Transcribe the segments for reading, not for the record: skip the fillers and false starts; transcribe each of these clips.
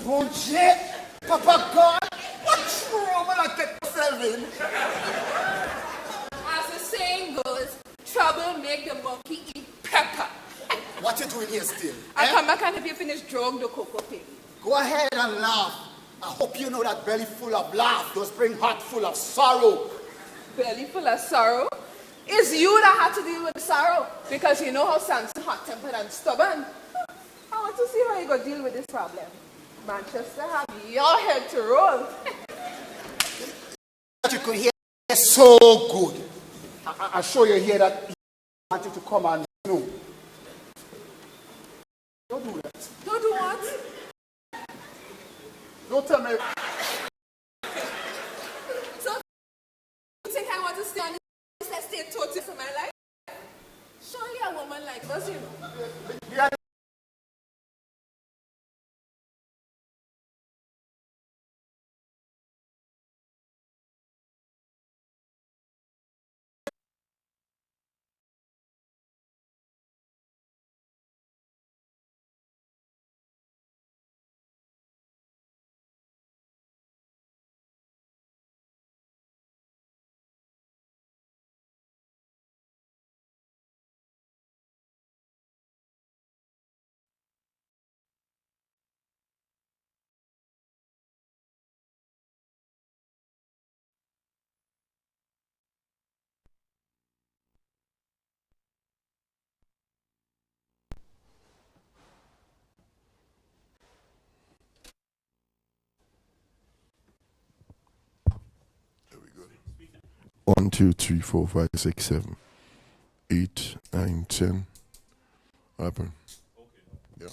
Bullshit! Papa God! What trouble I get myself in? As the saying goes, trouble make the monkey eat pepper. What you doing here still? I'll come back and help you finish drawing the cocoa pig. Go ahead and laugh. I hope you know that belly full of laugh does bring heart full of sorrow. Belly full of sorrow? It's you that had to deal with the sorrow because you know how Samson hot-tempered and stubborn. I want to see how you go deal with this problem. Manchester have your head to roll. You could hear so good. I show you here that he wanted to come and know. Don't do that. Don't do what? Don't tell me. So, you think I want to stay on this estate totally for my life? Surely a woman like us, you know. Yeah. 1, 2, 3, 4, 5, 6, 7, 8, 9, 10. What happened? Okay. Yeah.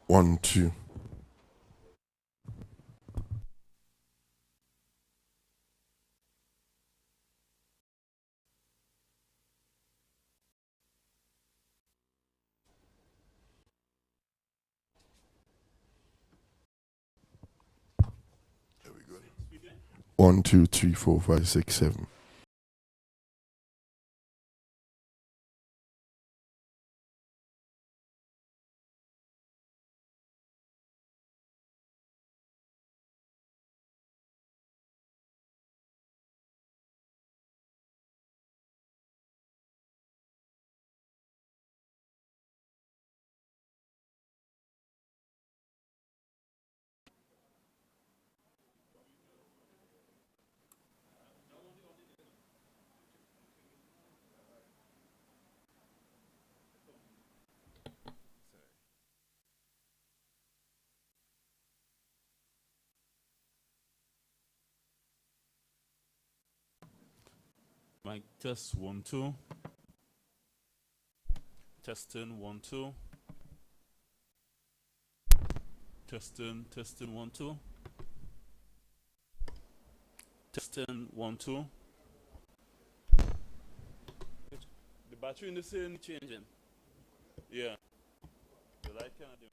One, two. There we go. 1, 2, 3, 4, 5, 6, 7. Mic test 1 2. Testing 1 2. Testing 1 2. Testing 1 2. The battery in the same changing. Yeah. The light cannot do.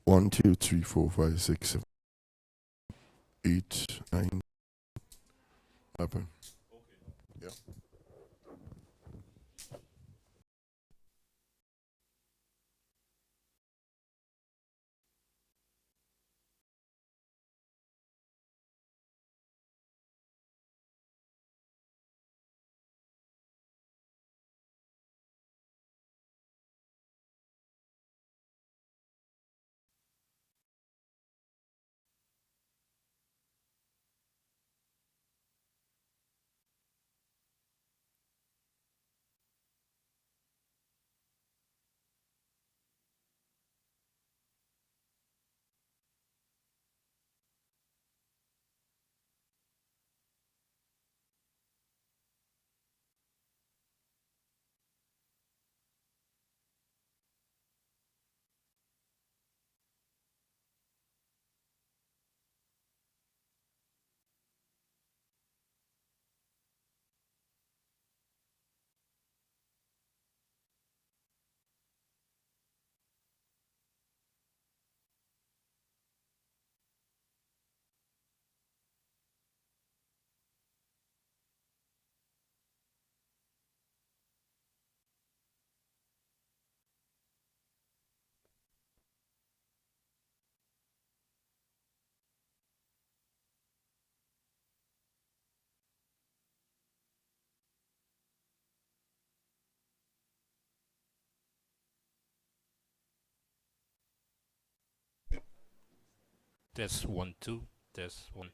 1, 2, 3, 4, 5, 6, 7, 8, 9. Happen. Yeah. Test 1 2. Test 1.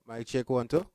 Mic check 1 2.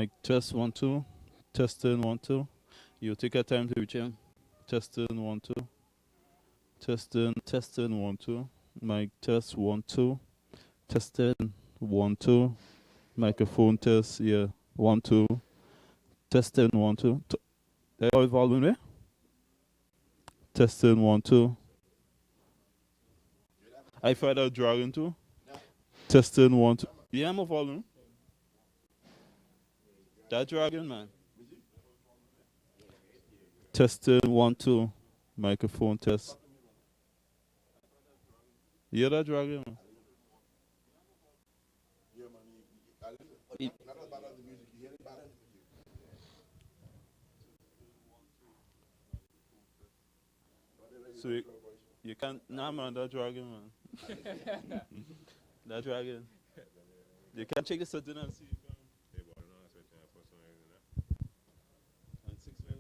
Mic test 1 2. Testing 1 2. You take your time to reach him. Testing 1 2. Testing 1 2. Mic test 1 2. Testing 1 2. Microphone test, yeah, 1 2. Testing 1 2. They all volume there? Testing 1 2. I find out dragon too. Testing 1 2. Yeah, I'm a volume. That dragon, man. Testing 1 2. Microphone test. Yeah, that dragon, man. So you can't, nah man, that dragon, man. That dragon. You can't check the setting and see. And 6 mil.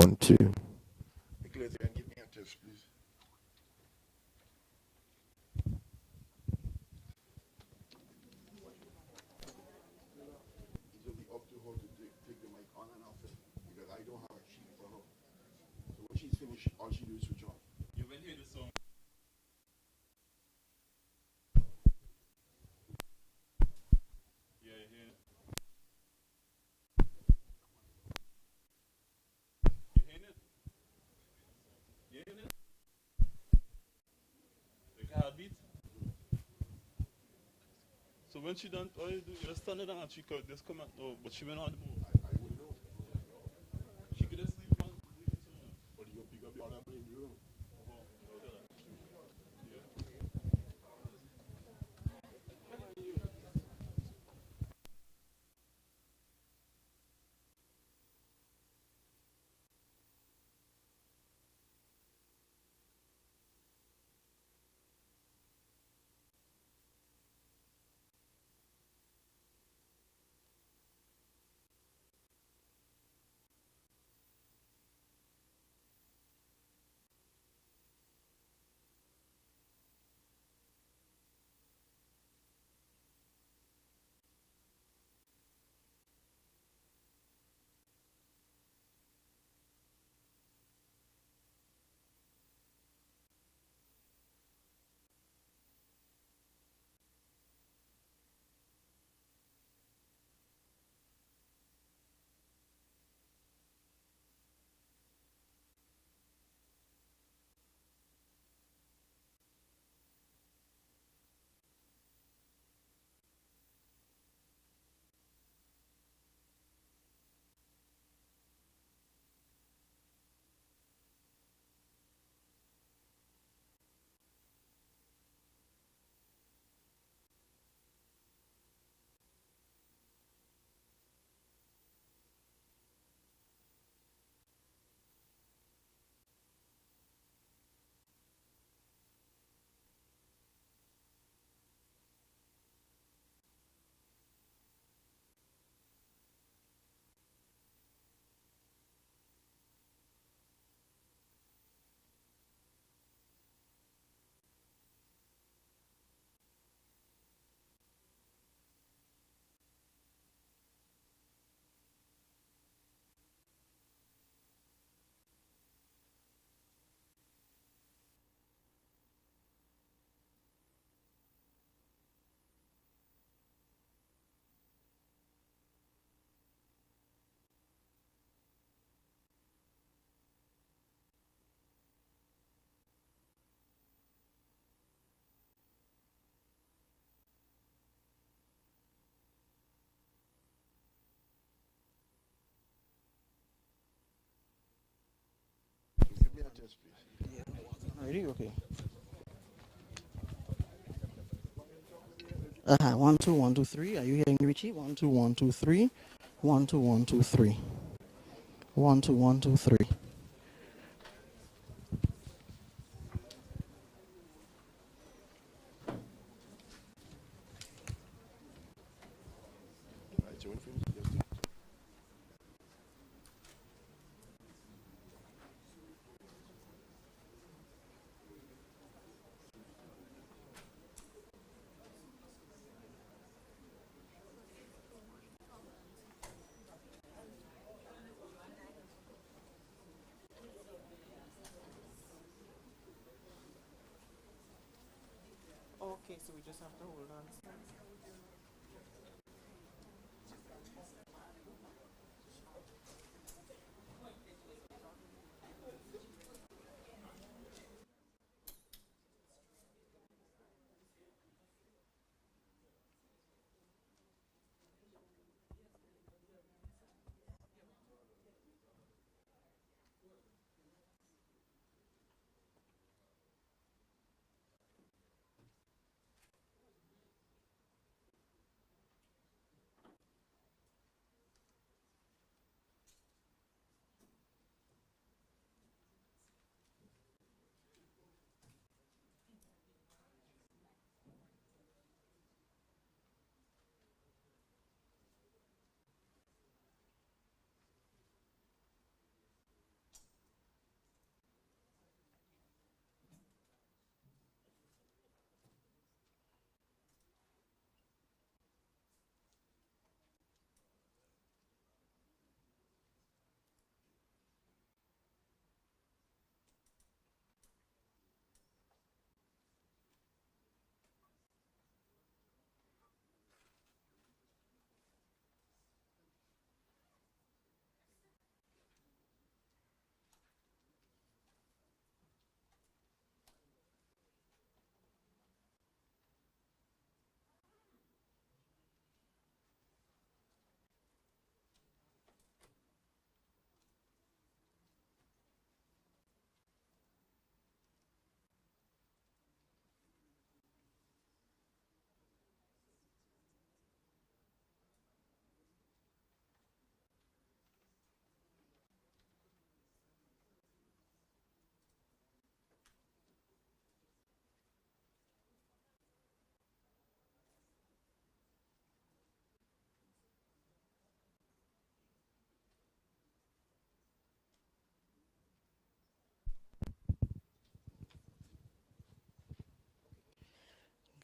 One, two. Nicholas, you can give me a test, please. It will be up to her to take the mic on and off it because I don't have a sheet. all she do is switch on. You will hear the song. Yeah, you hear it. You hear it? You hear it? Like a heartbeat. So when she done, all you do, you just stand there and she could just come out. Oh, but she went on the move. I wouldn't know. She could just sleep on. But you go pick up the other plane in the room. Give me a test, please. Ready? Okay. 1 2 1 2 3. Are you hearing me, Richie? 1 2 1 2 3. 1 2 1 2 3. 1 2 1 2 3. Right, so when you finish, just do it. Okay, so we just have to hold on.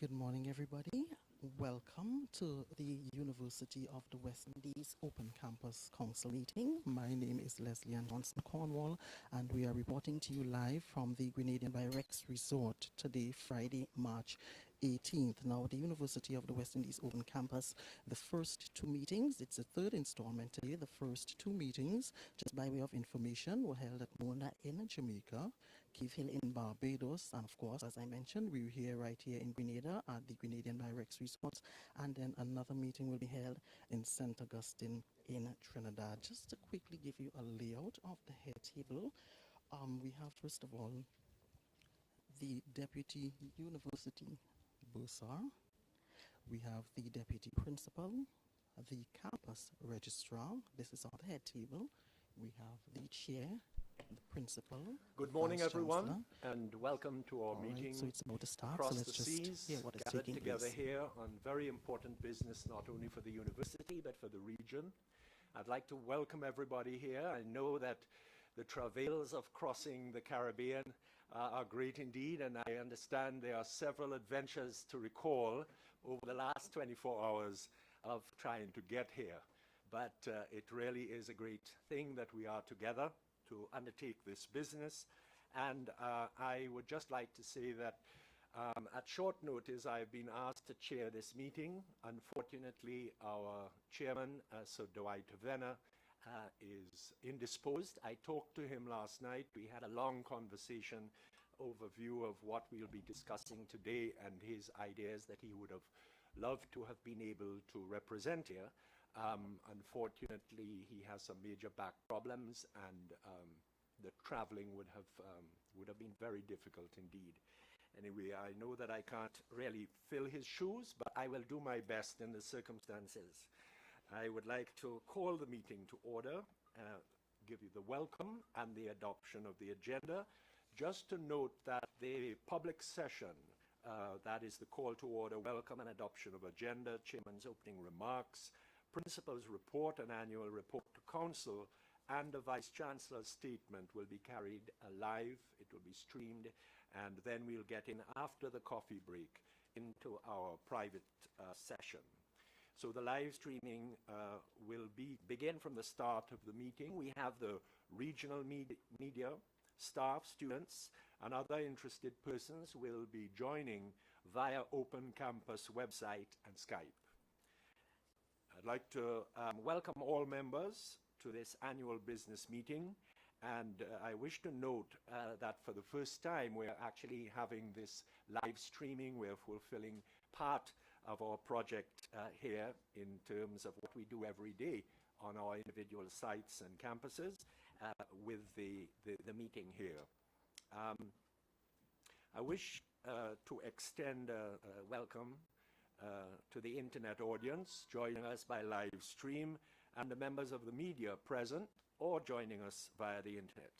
Good morning, everybody. Welcome to the University of the West Indies Open Campus Council meeting. My name is Leslie Ann Johnson Cornwall, and we are reporting to you live from the Grenadian by Rex Resort today, Friday, March 18th. Now, the University of the West Indies Open Campus, the first two meetings, it's the third installment today. The first two meetings, just by way of information, were held at Mona in Jamaica, Cave Hill in Barbados, and of course, as I mentioned, we were here right here in Grenada at the Grenadian by Rex Resort, and then another meeting will be held in St. Augustine in Trinidad. Just to quickly give you a layout of the head table, we have first of all the Deputy University Bursar, we have the Deputy Principal, the Campus Registrar, this is on the head table, we have the Chair, the Principal. Good morning, Vice everyone, Chancellor. and welcome to our All right, meeting so it's about to start, across so let's the just seas, hear what is gathered taking together place. here on very important business, not only for the university, but for the region. I'd like to welcome everybody here. I know that the travails of crossing the Caribbean are great indeed, and I understand there are several adventures to recall over the last 24 hours of trying to get here. But it really is a great thing that we are together to undertake this business. And I would just like to say that at short notice, I've been asked to chair this meeting. Unfortunately, our chairman, Sir Dwight Venner, is indisposed. I talked to him last night. We had a long conversation, overview of what we'll be discussing today and his ideas that he would have loved to have been able to represent here. Unfortunately, he has some major back problems, and the traveling would have been very difficult indeed. Anyway, I know that I can't really fill his shoes, but I will do my best in the circumstances. I would like to call the meeting to order, give you the welcome and the adoption of the agenda. Just to note that the public session, that is the call to order, welcome and adoption of agenda, chairman's opening remarks, principal's report and annual report to council, and the Vice Chancellor's statement will be carried live. It will be streamed, and then we'll get in after the coffee break into our private session. So the live streaming will begin from the start of the meeting. We have the regional media, staff, students, and other interested persons will be joining via Open Campus website and Skype. I'd like to welcome all members to this annual business meeting, and I wish to note that for the first time we're actually having this live streaming. We're fulfilling part of our project here in terms of what we do every day on our individual sites and campuses with the meeting here. I wish to extend a welcome to the internet audience joining us by live stream, and the members of the media present or joining us via the internet.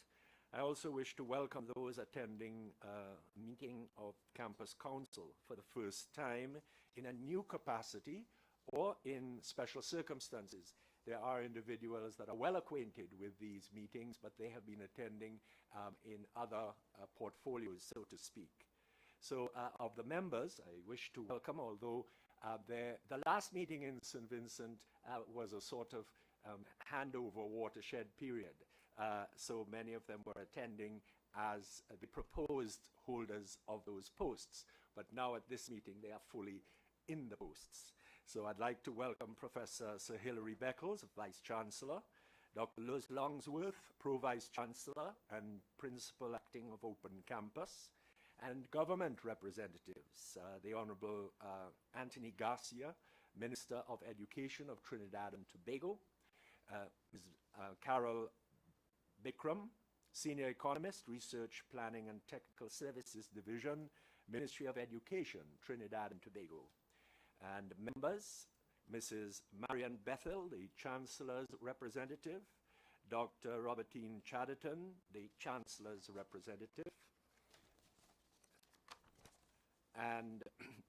I also wish to welcome those attending a meeting of Campus Council for the first time in a new capacity or in special circumstances. There are individuals that are well acquainted with these meetings, but they have been attending in other portfolios, so to speak. So of the members, I wish to welcome, although the last meeting in St. Vincent was a sort of handover watershed period. So many of them were attending as the proposed holders of those posts. But now at this meeting, they are fully in the posts. So I'd like to welcome Professor Sir Hilary Beckles, Vice Chancellor, Dr. Luz Longsworth, Pro-Vice Chancellor and Principal Acting of Open Campus, and government representatives, the Honorable Anthony Garcia, Minister of Education of Trinidad and Tobago, Ms. Carol Bikram, Senior Economist, Research, Planning and Technical Services Division, Ministry of Education, Trinidad and Tobago. And members, Mrs. Marian Bethel, the Chancellor's representative, Dr. Robertine Chatterton, the Chancellor's representative, and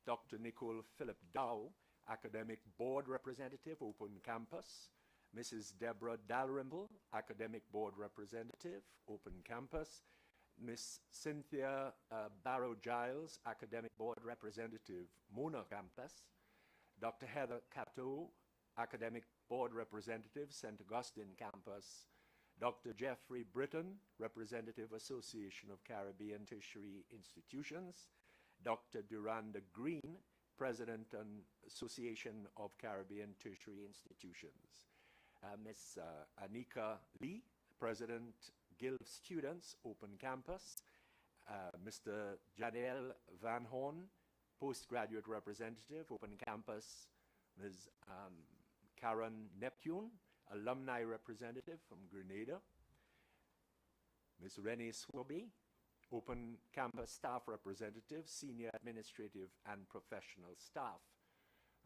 Dr. Nicole Philip Dow, Academic Board Representative, Open Campus, Mrs. Deborah Dalrymple, Academic Board Representative, Open Campus, Miss Cynthia Barrow-Giles, Academic Board Representative, Mona Campus, Dr. Heather Cato, Academic Board Representative, St. Augustine Campus, Dr. Jeffrey Britton, Representative, Association of Caribbean Tertiary Institutions, Dr. Duranda Green, President and Association of Caribbean Tertiary Institutions, Ms. Anika Lee, President, Guild of Students, Open Campus, Mr. Jadiel Van Horn, Postgraduate Representative, Open Campus, Ms. Karen Neptune, Alumni Representative from Grenada, Ms. Renee Swoby, Open Campus Staff Representative, Senior Administrative and Professional Staff.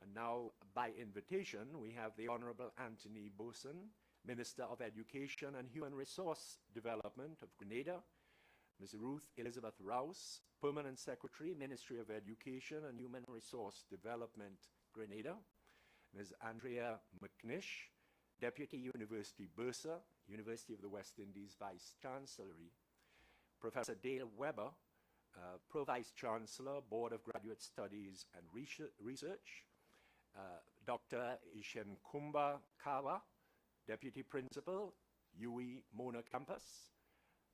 And now, by invitation, we have the Honorable Anthony Boson, Minister of Education and Human Resource Development of Grenada, Ms. Ruth Elizabeth Rouse, Permanent Secretary, Ministry of Education and Human Resource Development, Grenada, Ms. Andrea McNish, Deputy University Bursar, University of the West Indies Vice Chancellery, Professor Dale Weber, Pro-Vice Chancellor, Board of Graduate Studies and Research, Dr. Ishenkumba Kawa, Deputy Principal, UE Mona Campus,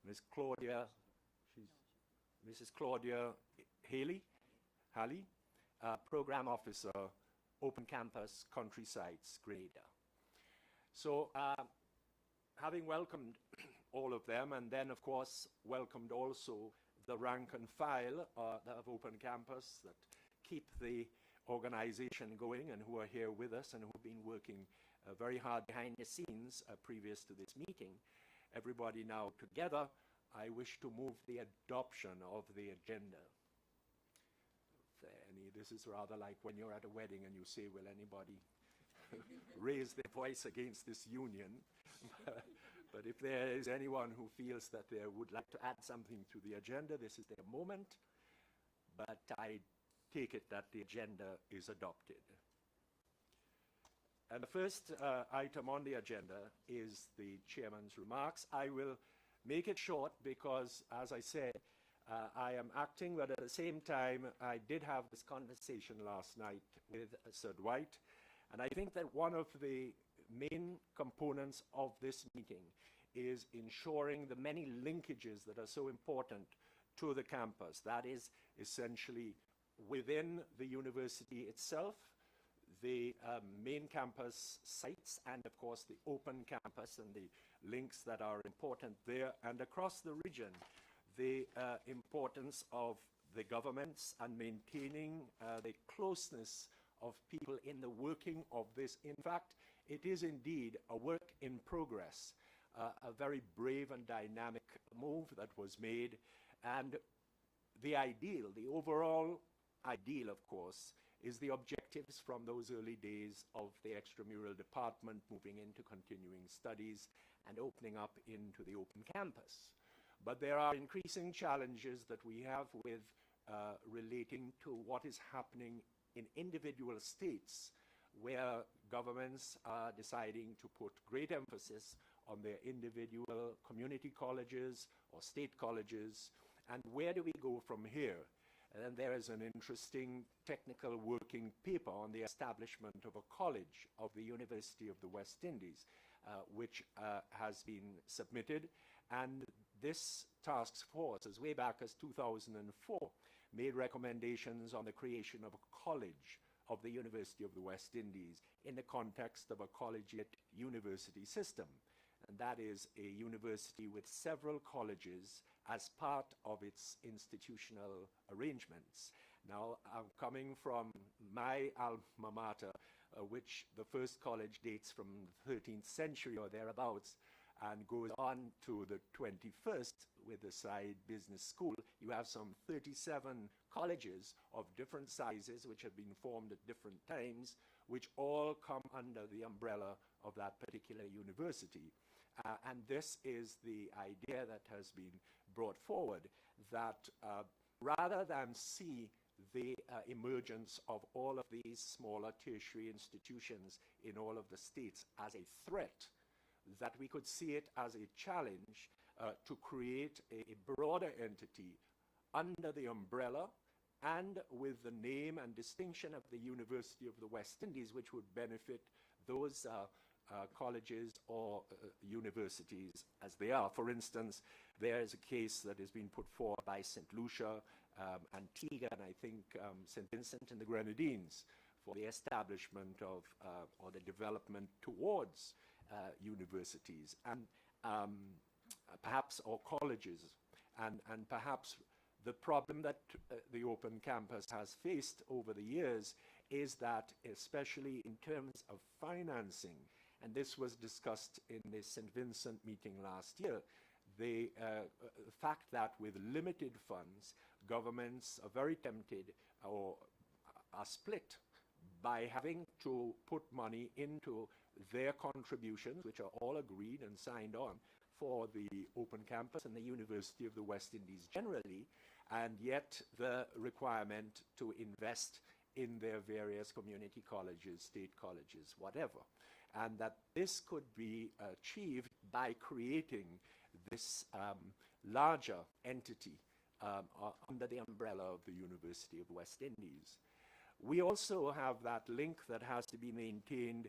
Mrs. Claudia Haley, Program Officer, Open Campus Countrysides, Grenada. So, having welcomed all of them, and then, of course, welcomed also the rank and file of Open Campus that keep the organization going and who are here with us and who have been working very hard behind the scenes previous to this meeting. Everybody now together, I wish to move the adoption of the agenda. This is rather like when you're at a wedding and you say, will anybody raise their voice against this union? But if there is anyone who feels that they would like to add something to the agenda, this is their moment. But I take it that the agenda is adopted. And the first item on the agenda is the chairman's remarks. I will make it short because, as I said, I am acting, but at the same time, I did have this conversation last night with Sir Dwight, and I think that one of the main components of this meeting is ensuring the many linkages that are so important to the campus. That is essentially within the university itself, the main campus sites, and of course the open campus and the links that are important there, and across the region, the importance of the governments and maintaining the closeness of people in the working of this. In fact, it is indeed a work in progress, a very brave and dynamic move that was made, and the ideal, the overall ideal, of course, is the objectives from those early days of the extramural department moving into continuing studies and opening up into the open campus. But there are increasing challenges that we have with relating to what is happening in individual states where governments are deciding to put great emphasis on their individual community colleges or state colleges, and where do we go from here? And there is an interesting technical working paper on the establishment of a college of the University of the West Indies, which has been submitted. And this task force, as way back as 2004, made recommendations on the creation of a college of the University of the West Indies in the context of a collegiate university system. And that is a university with several colleges as part of its institutional arrangements. Now, I'm coming from my alma mater, which the first college dates from the 13th century or thereabouts, and goes on to the 21st with the Said Business School. You have some 37 colleges of different sizes which have been formed at different times, which all come under the umbrella of that particular university. And this is the idea that has been brought forward, that rather than see the emergence of all of these smaller tertiary institutions in all of the states as a threat, that we could see it as a challenge, to create a broader entity under the umbrella and with the name and distinction of the University of the West Indies, which would benefit those colleges or universities as they are. For instance, there is a case that has been put forward by St. Lucia, Antigua, and I think St. Vincent and the Grenadines for the establishment of or the development towards universities and perhaps or colleges, and perhaps the problem that the Open Campus has faced over the years is that, especially in terms of financing, and this was discussed in the St. Vincent meeting last year, the fact that with limited funds, governments are very tempted or are split by having to put money into their contributions, which are all agreed and signed on for the Open Campus and the University of the West Indies generally, and yet the requirement to invest in their various community colleges, state colleges, whatever. And that this could be achieved by creating this larger entity under the umbrella of the University of the West Indies. We also have that link that has to be maintained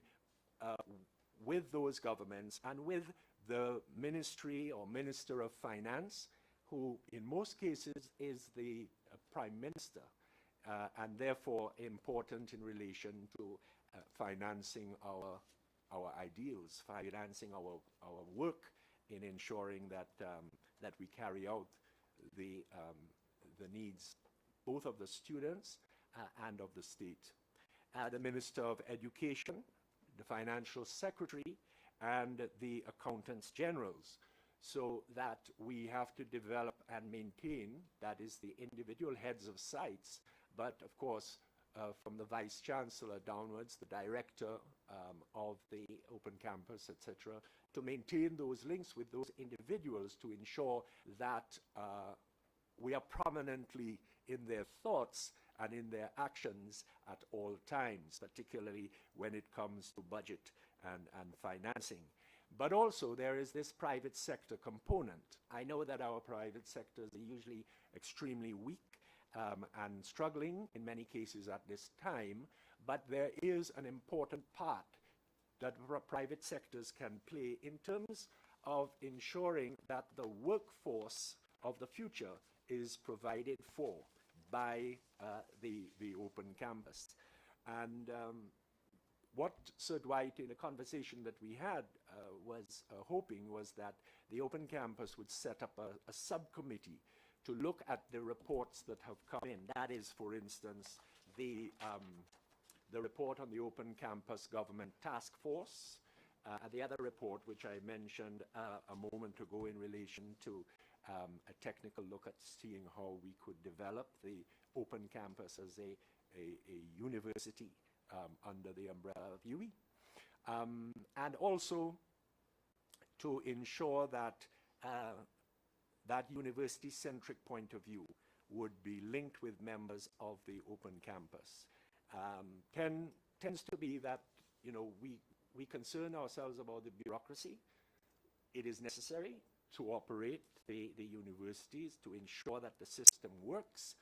with those governments and with the Ministry or Minister of Finance, who in most cases is the Prime Minister, and therefore important in relation to financing our ideals, financing our work in ensuring that that we carry out the needs both of the students and of the state. The Minister of Education, the Financial Secretary, and the Accountants Generals, so that we have to develop and maintain, that is the individual heads of sites, but of course from the Vice Chancellor downwards, the Director of the Open Campus, etc., to maintain those links with those individuals to ensure that we are prominently in their thoughts and in their actions at all times, particularly when it comes to budget and financing. But also there is this private sector component. I know that our private sectors are usually extremely weak and struggling in many cases at this time, but there is an important part that private sectors can play in terms of ensuring that the workforce of the future is provided for by the Open Campus. And what Sir Dwight, in a conversation that we had, was hoping was that the Open Campus would set up a subcommittee to look at the reports that have come in. That is, for instance, the report on the Open Campus Government Task Force, the other report which I mentioned a moment ago in relation to a technical look at seeing how we could develop the Open Campus as a university under the umbrella of UE. And also to ensure that that university-centric point of view would be linked with members of the Open Campus. Tends to be that, you know, we concern ourselves about the bureaucracy. It is necessary to operate the universities to ensure that the system works.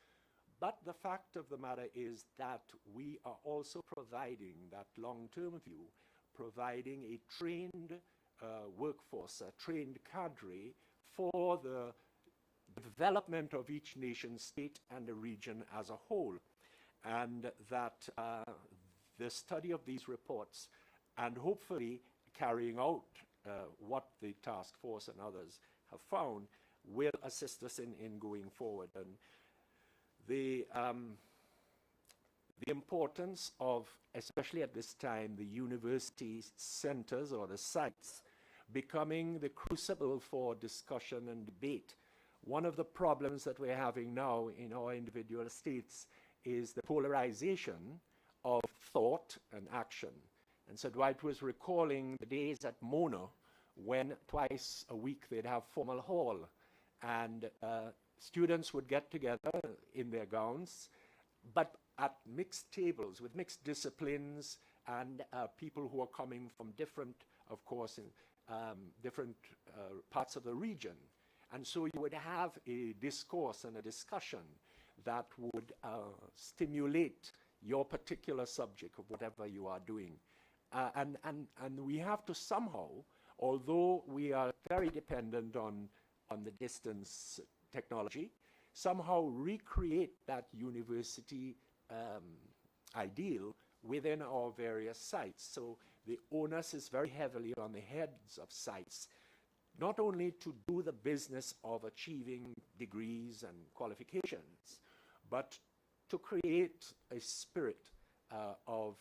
But the fact of the matter is that we are also providing that long-term view, providing a trained workforce, a trained cadre for the development of each nation state and the region as a whole. And that the study of these reports and hopefully carrying out what the task force and others have found will assist us in going forward. And the importance of, especially at this time, the university centers or the sites becoming the crucible for discussion and debate. One of the problems that we're having now in our individual states is the polarization of thought and action. And so Dwight was recalling the days at Mona when twice a week they'd have formal hall, and students would get together in their gowns, but at mixed tables with mixed disciplines and people who are coming from different, of course, different parts of the region. And so you would have a discourse and a discussion that would stimulate your particular subject of whatever you are doing. And we have to somehow, although we are very dependent on the distance technology, somehow recreate that university ideal within our various sites. So the onus is very heavily on the heads of sites, not only to do the business of achieving degrees and qualifications, but to create a spirit of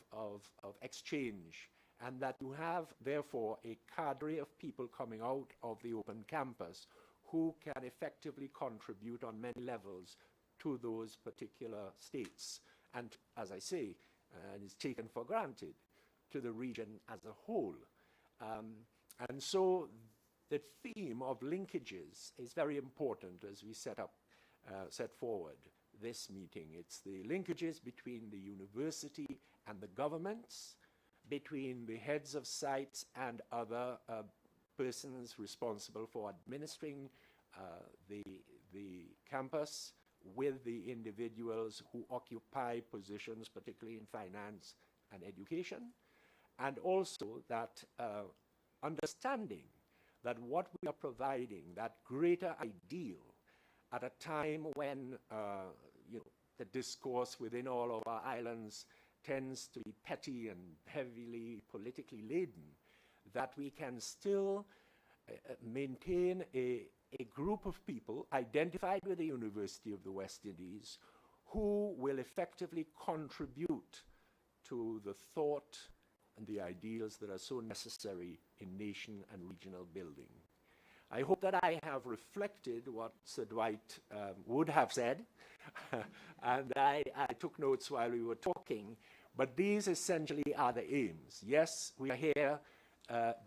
exchange, and that you have, therefore, a cadre of people coming out of the open campus who can effectively contribute on many levels to those particular states. And as I say, and is taken for granted, to the region as a whole. And so the theme of linkages is very important as we set forward this meeting. It's the linkages between the university and the governments, between the heads of sites and other persons responsible for administering the campus, with the individuals who occupy positions, particularly in finance and education, and also that understanding that what we are providing, that greater ideal, at a time when the discourse within all of our islands tends to be petty and heavily politically laden, that we can still maintain a group of people identified with the University of the West Indies who will effectively contribute to the thought and the ideals that are so necessary in nation and regional building. I hope that I have reflected what Sir Dwight would have said, and I took notes while we were talking, but these essentially are the aims. Yes, we are here,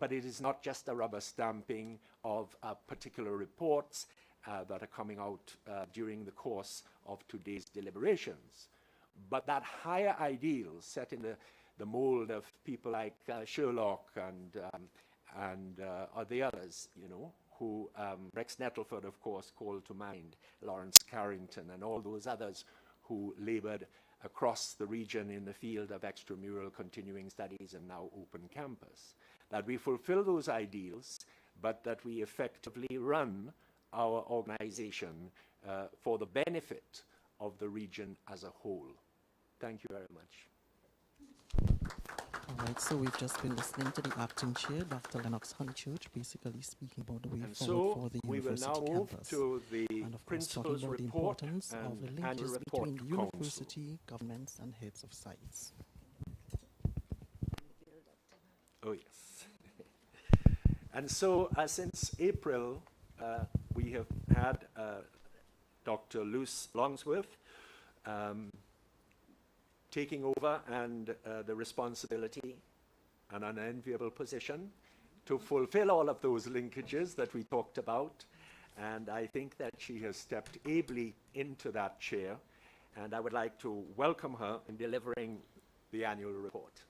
but it is not just a rubber stamping of particular reports that are coming out during the course of today's deliberations, but that higher ideal set in the mold of people like Sherlock and the others, who Rex Nettleford, of course, called to mind, Lawrence Carrington, and all those others who labored across the region in the field of extramural continuing studies and now open campus. That we fulfill those ideals, but that we effectively run our organization for the benefit of the region as a whole. Thank you very much. All right, so we've just been listening to the acting chair, Dr. Lennox Honeychurch, basically speaking about the way And forward so for the we will university now move campus. to the And of course, principal's talking about the report importance of the and annual linkages report between the council. university, governments, and heads of sites. Oh, yes. And so since April, we have had Dr. Luce Longsworth taking over and the responsibility, an unenviable position, to fulfill all of those linkages that we talked about. And I think that she has stepped ably into that chair. And I would like to welcome her in delivering the annual report.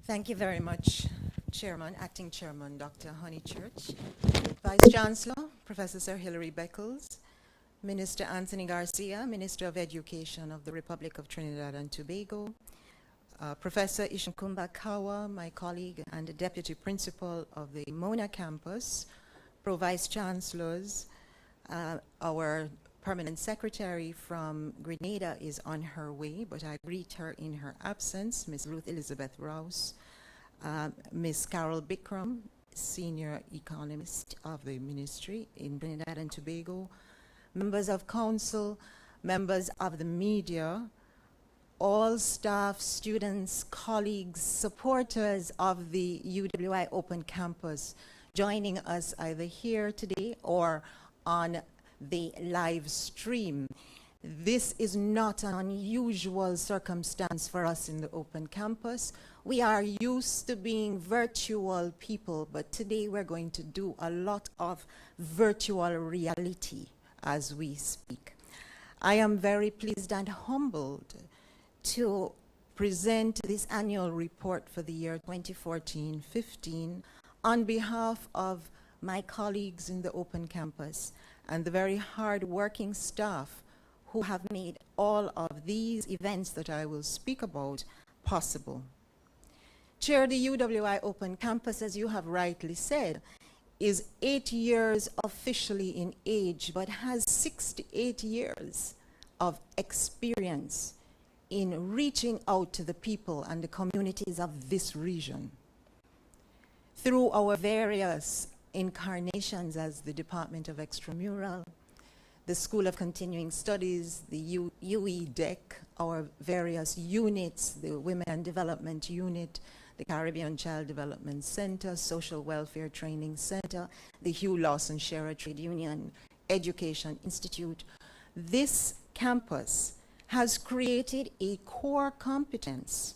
Thank you very much, Chairman, Acting Chairman Dr. Honeychurch, Vice Chancellor, Professor Sir Hilary Beckles, Minister Anthony Garcia, Minister of Education of the Republic of Trinidad and Tobago, Professor Ishankumba Kawa, my colleague and the Deputy Principal of the Mona campus, Pro-Vice Chancellors, our Permanent Secretary from Grenada is on her way, but I greet her in her absence, Ms. Ruth Elizabeth Rouse, Ms. Carol Bikram, Senior Economist of the Ministry in Trinidad and Tobago, members of council, members of the media, all staff, students, colleagues, supporters of the UWI Open Campus joining us either here today or on the live stream. This is not an unusual circumstance for us in the Open Campus. We are used to being virtual people, but today we're going to do a lot of virtual reality as we speak. I am very pleased and humbled to present this annual report for the year 2014-15 on behalf of my colleagues in the Open Campus and the very hard-working staff who have made all of these events that I will speak about possible. Chair, the UWI Open Campus, as you have rightly said, is 8 years officially in age, but has 68 years of experience in reaching out to the people and the communities of this region. Through our various incarnations as the Department of Extramural, the School of Continuing Studies, the UE DEC, our various units, the Women Development Unit, the Caribbean Child Development Center, Social Welfare Training Center, the Hugh Lawson Sharer Trade Union Education Institute. This campus has created a core competence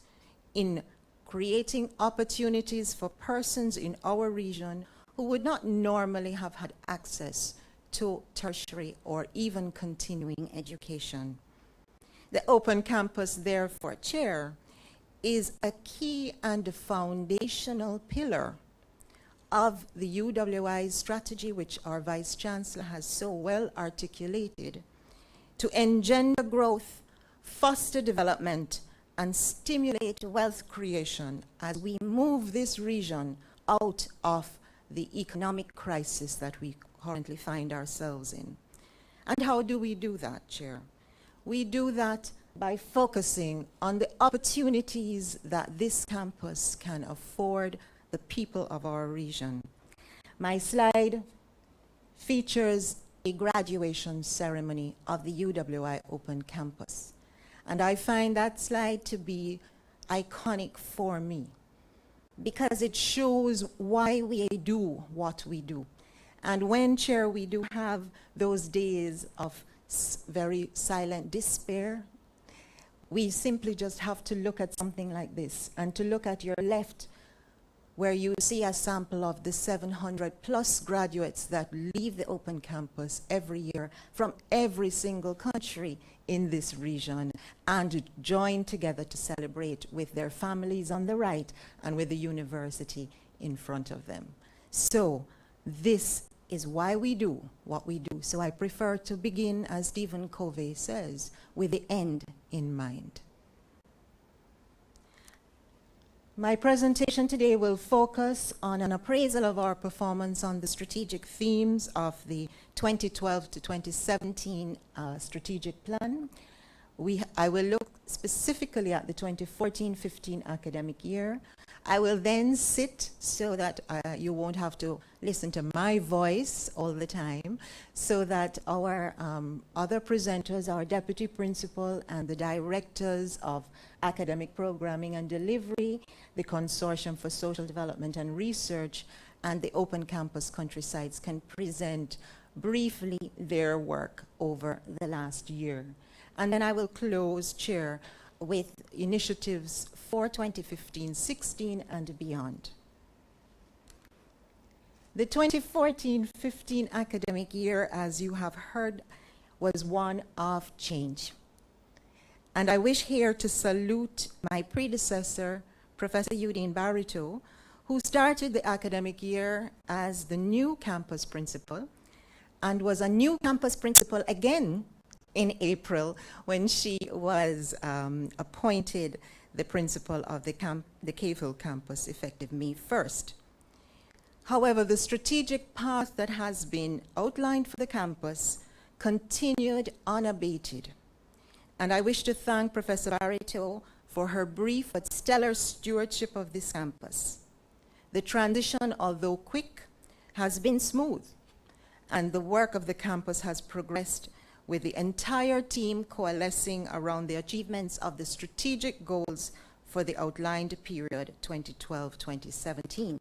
in creating opportunities for persons in our region who would not normally have had access to tertiary or even continuing education. The Open Campus, therefore, Chair, is a key and a foundational pillar of the UWI's strategy, which our Vice Chancellor has so well articulated, to engender growth, foster development, and stimulate wealth creation as we move this region out of the economic crisis that we currently find ourselves in. And how do we do that, Chair? We do that by focusing on the opportunities that this campus can afford the people of our region. My slide features a graduation ceremony of the UWI Open Campus. And I find that slide to be iconic for me because it shows why we do what we do. And when, Chair, we do have those days of very silent despair, we simply just have to look at something like this and to look at your left where you see a sample of the 700 plus graduates that leave the Open Campus every year from every single country in this region and join together to celebrate with their families on the right and with the university in front of them. So this is why we do what we do. So I prefer to begin, as Stephen Covey says, with the end in mind. My presentation today will focus on an appraisal of our performance on the strategic themes of the 2012 to 2017 strategic plan. I will look specifically at the 2014-15 academic year. I will then sit so that you won't have to listen to my voice all the time, so that our other presenters, our deputy principal and the directors of academic programming and delivery, the Consortium for Social Development and Research, and the Open Campus Countrysides can present briefly their work over the last year. And then I will close, Chair, with initiatives for 2015-16 and beyond. The 2014-15 academic year, as you have heard, was one of change. And I wish here to salute my predecessor, Professor Eugene Barito, who started the academic year as the new campus principal and was a new campus principal again in April when she was appointed the principal of the Cave campus effective May 1st. However, the strategic path that has been outlined for the campus continued unabated. And I wish to thank Professor Barito for her brief but stellar stewardship of this campus. The transition, although quick, has been smooth, and the work of the campus has progressed with the entire team coalescing around the achievements of the strategic goals for the outlined period 2012-2017.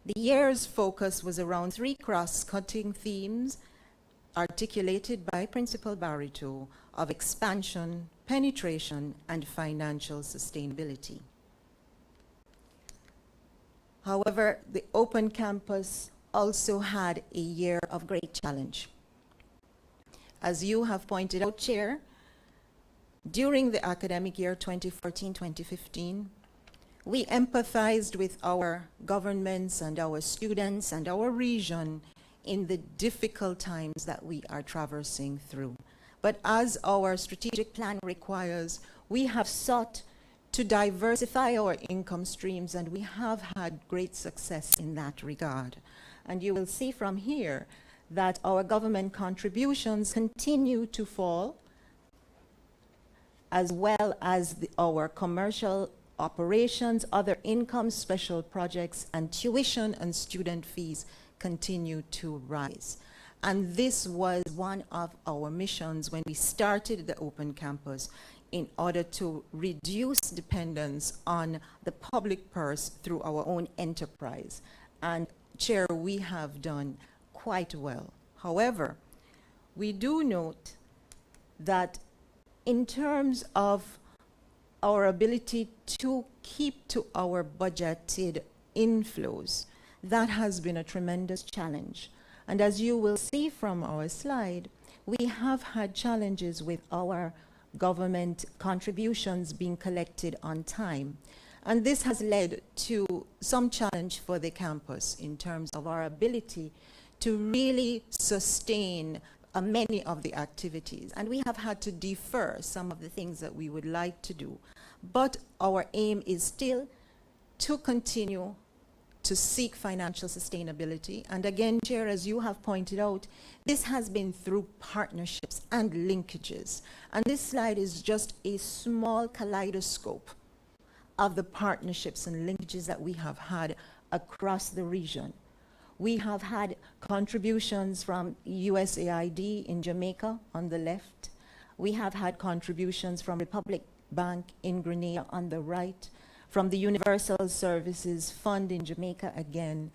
The year's focus was around 3 cross-cutting themes articulated by Principal Barito of expansion, penetration, and financial sustainability. However, the Open Campus also had a year of great challenge. As you have pointed out, Chair, during the academic year 2014-2015, we empathized with our governments and our students and our region in the difficult times that we are traversing through. But as our strategic plan requires, we have sought to diversify our income streams, and we have had great success in that regard. And you will see from here that our government contributions continue to fall, as well as our commercial operations, other income, special projects, and tuition and student fees continue to rise. And this was one of our missions when we started the Open Campus, in order to reduce dependence on the public purse through our own enterprise. And Chair, we have done quite well. However, we do note that in terms of our ability to keep to our budgeted inflows, that has been a tremendous challenge. And as you will see from our slide, we have had challenges with our government contributions being collected on time. And this has led to some challenge for the campus in terms of our ability to really sustain many of the activities. And we have had to defer some of the things that we would like to do. But our aim is still to continue to seek financial sustainability. And again, Chair, as you have pointed out, this has been through partnerships and linkages. And this slide is just a small kaleidoscope of the partnerships and linkages that we have had across the region. We have had contributions from USAID in Jamaica on the left. We have had contributions from Republic Bank in Grenada on the right, from the Universal Services Fund in Jamaica again,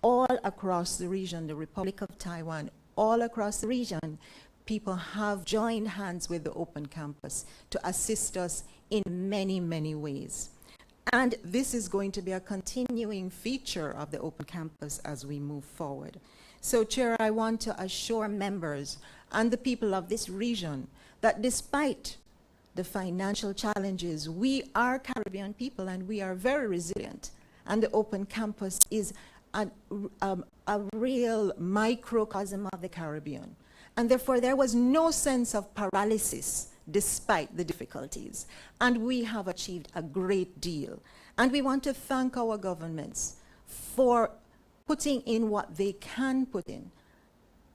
all across the region, the Republic of Taiwan, all across the region, people have joined hands with the Open Campus to assist us in many, many ways. And this is going to be a continuing feature of the Open Campus as we move forward. So, Chair, I want to assure members and the people of this region that despite the financial challenges, we are Caribbean people and we are very resilient. And the Open Campus is a real microcosm of the Caribbean. And therefore, there was no sense of paralysis despite the difficulties. And we have achieved a great deal. And we want to thank our governments for putting in what they can put in.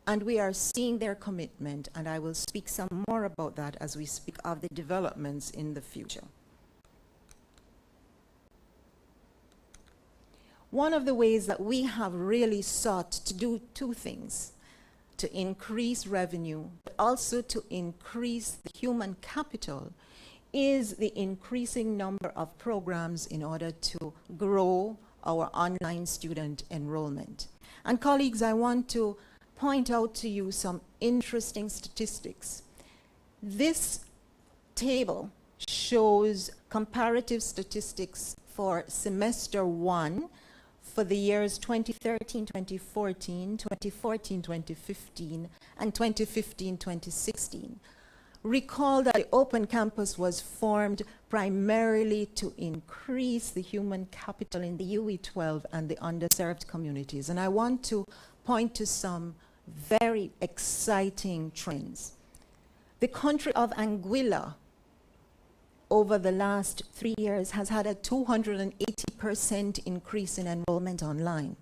And we are seeing their commitment, and I will speak some more about that as we speak of the developments in the future. One of the ways that we have really sought to do two things, to increase revenue, but also to increase the human capital, is the increasing number of programs in order to grow our online student enrollment. And colleagues, I want to point out to you some interesting statistics. This table shows comparative statistics for semester 1 for the years 2013-2014, 2014-2015, and 2015-2016. Recall that the Open Campus was formed primarily to increase the human capital in the UE12 and the underserved communities. And I want to point to some very exciting trends. The country of Anguilla over the last 3 years has had a 280% increase in enrollment online.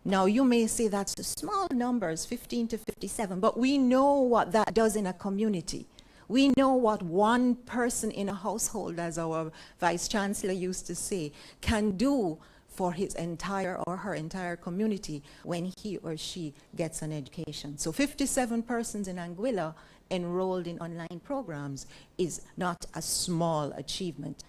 Now, you may say that's small numbers, 15 to 57, but we know what that does in a community. We know what one person in a household, as our Vice Chancellor used to say, can do for his entire or her entire community when he or she gets an education. So 57 persons in Anguilla enrolled in online programs is not a small achievement.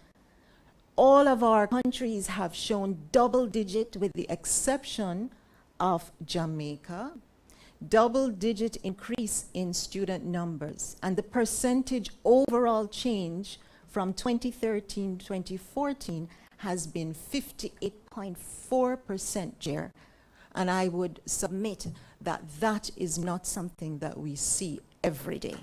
All of our countries have shown double-digit, with the exception of Jamaica, double-digit increase in student numbers. And the percentage overall change from 2013 to 2014 has been 58.4%, Chair. And I would submit that that is not something that we see every day.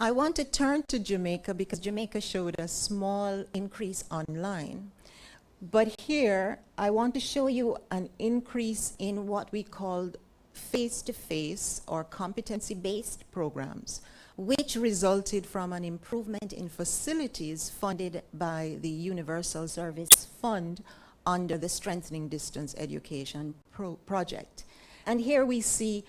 I want to turn to Jamaica because Jamaica showed a small increase online. But here, I want to show you an increase in what we called face-to-face or competency-based programs, which resulted from an improvement in facilities funded by the Universal Service Fund under the Strengthening Distance Education project. And here we see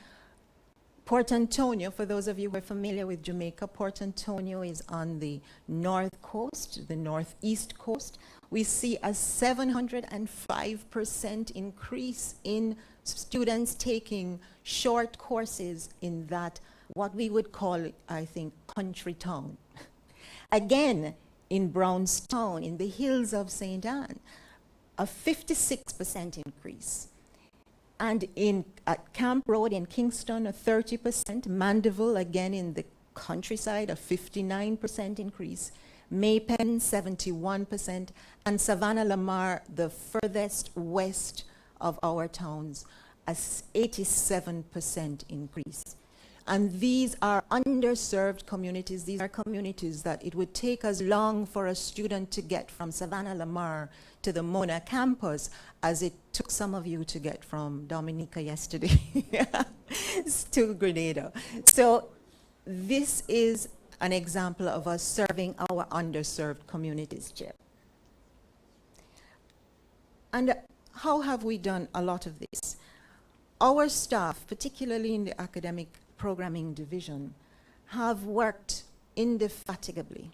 Port Antonio. For those of you who are familiar with Jamaica, Port Antonio is on the north coast, the northeast coast. We see a 705% increase in students taking short courses in that, what we would call, I think, country town. Again, in Brownstown, in the hills of St. Anne, a 56% increase. And at Camp Road in Kingston, a 30%. Mandeville, again in the countryside, a 59% increase. Maypen, 71%. And Savannah Lamar, the furthest west of our towns, a 87% increase. And these are underserved communities. These are communities that it would take as long for a student to get from Savannah Lamar to the Mona campus as it took some of you to get from Dominica yesterday to Grenada. So this is an example of us serving our underserved communities, Chair. And how have we done a lot of this? Our staff, particularly in the academic programming division, have worked indefatigably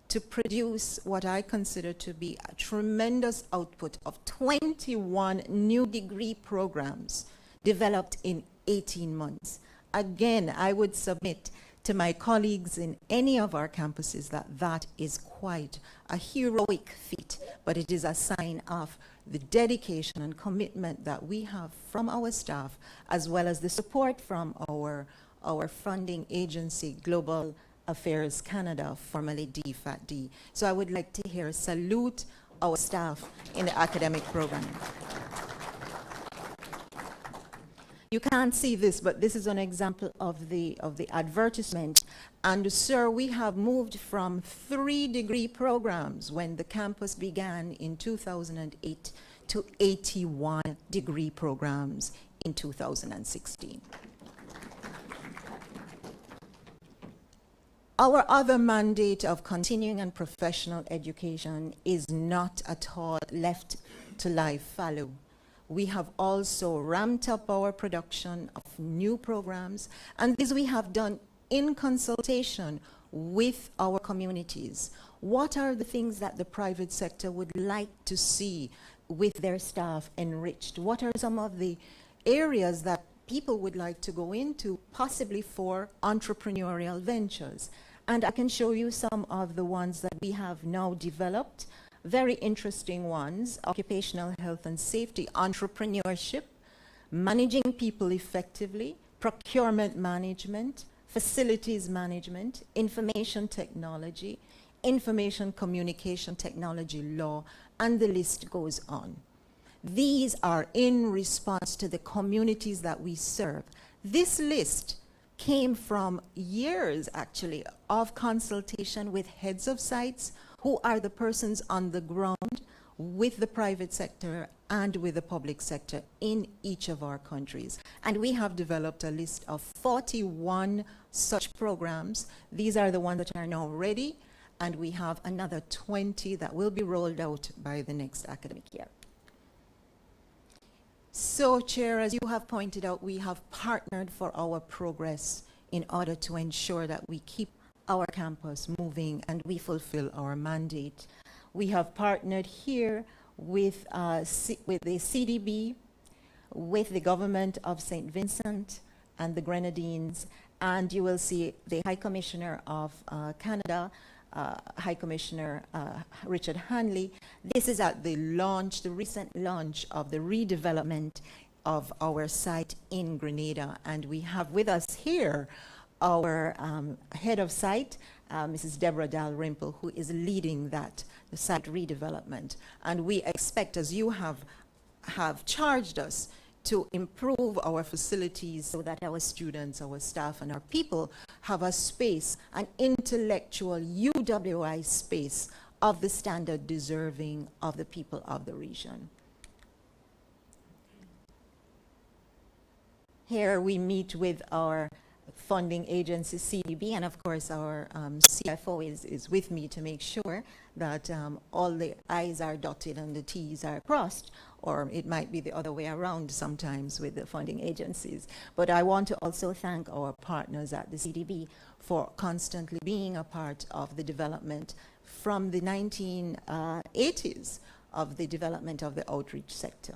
to produce what I consider to be a tremendous output of 21 new degree programs developed in 18 months. Again, I would submit to my colleagues in any of our campuses that that is quite a heroic feat, but it is a sign of the dedication and commitment that we have from our staff, as well as the support from our funding agency, Global Affairs Canada, formerly DFAT-D. So I would like to here salute our staff in the academic program. You can't see this, but this is an example of the advertisement. And sir, we have moved from 3 degree programs when the campus began in 2008 to 81 degree programs in 2016. Our other mandate of continuing and professional education is not at all left to lie fallow. We have also ramped up our production of new programs, and this we have done in consultation with our communities. What are the things that the private sector would like to see with their staff enriched? What are some of the areas that people would like to go into, possibly for entrepreneurial ventures? And I can show you some of the ones that we have now developed. Very interesting ones: occupational health and safety, entrepreneurship, managing people effectively, procurement management, facilities management, information technology, information communication technology law, and the list goes on. These are in response to the communities that we serve. This list came from years, actually, of consultation with heads of sites, who are the persons on the ground with the private sector and with the public sector in each of our countries. And we have developed a list of 41 such programs. These are the ones that are now ready, and we have another 20 that will be rolled out by the next academic year. So, Chair, as you have pointed out, we have partnered for our progress in order to ensure that we keep our campus moving and we fulfill our mandate. We have partnered here with the CDB, with the government of St. Vincent and the Grenadines, and you will see the High Commissioner of Canada, High Commissioner Richard Hanley. This is at the launch, the recent launch of the redevelopment of our site in Grenada. And we have with us here our head of site, Mrs. Deborah Dalrymple, who is leading that, the site redevelopment. And we expect, as you have charged us, to improve our facilities so that our students, our staff, and our people have a space, an intellectual UWI space of the standard deserving of the people of the region. Here we meet with our funding agency, CDB, and of course our CFO is with me to make sure that all the I's are dotted and the T's are crossed, or it might be the other way around sometimes with the funding agencies. But I want to also thank our partners at the CDB for constantly being a part of the development from the 1980s of the development of the outreach sector.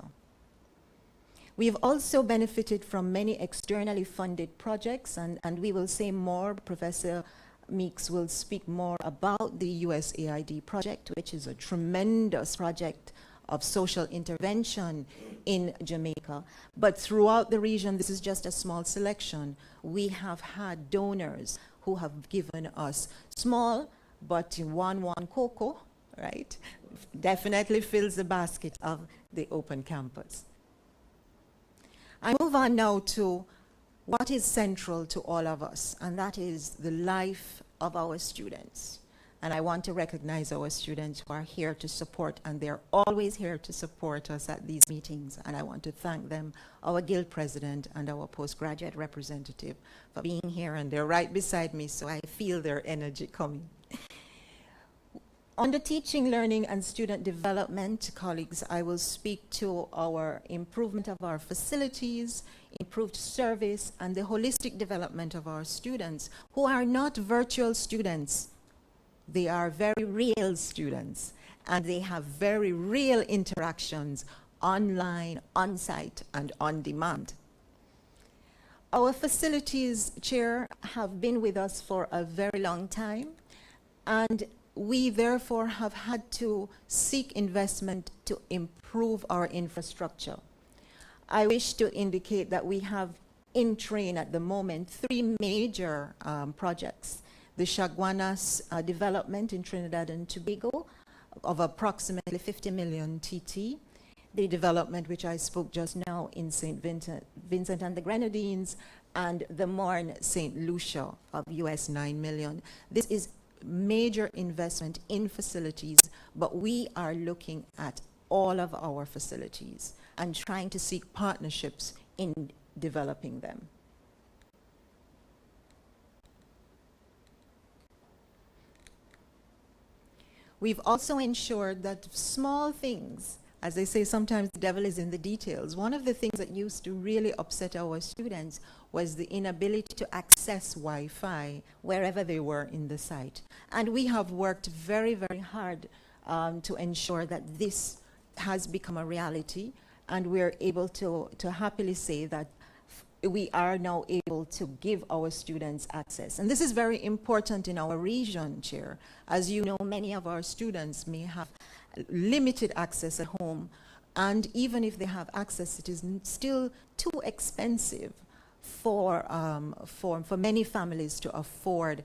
We have also benefited from many externally funded projects, and we will say more. Professor Meeks will speak more about the USAID project, which is a tremendous project of social intervention in Jamaica. But throughout the region, this is just a small selection. We have had donors who have given us small, but one cocoa, right? Definitely fills the basket of the open campus. I move on now to what is central to all of us, and that is the life of our students. And I want to recognize our students who are here to support, and they're always here to support us at these meetings. And I want to thank them, our guild president and our postgraduate representative, for being here. And they're right beside me, so I feel their energy coming. On the teaching, learning, and student development, colleagues, I will speak to our improvement of our facilities, improved service, and the holistic development of our students, who are not virtual students. They are very real students, and they have very real interactions online, on-site, and on demand. Our facilities, Chair, have been with us for a very long time, and we therefore have had to seek investment to improve our infrastructure. I wish to indicate that we have in train at the moment 3 major projects. The Chaguanas development in Trinidad and Tobago of approximately 50 million TT. The development which I spoke just now in St. Vincent and the Grenadines, and the Marne St. Lucia of US 9 million. This is major investment in facilities, but we are looking at all of our facilities and trying to seek partnerships in developing them. We've also ensured that small things, as they say, sometimes the devil is in the details. One of the things that used to really upset our students was the inability to access Wi-Fi wherever they were in the site. And we have worked very, very hard to ensure that this has become a reality, and we're able to happily say that we are now able to give our students access. And this is very important in our region, Chair. As you know, many of our students may have limited access at home, and even if they have access, it is still too expensive for many families to afford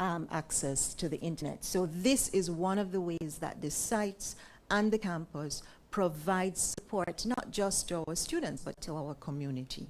access to the internet. So this is one of the ways that the sites and the campus provide support, not just to our students, but to our community.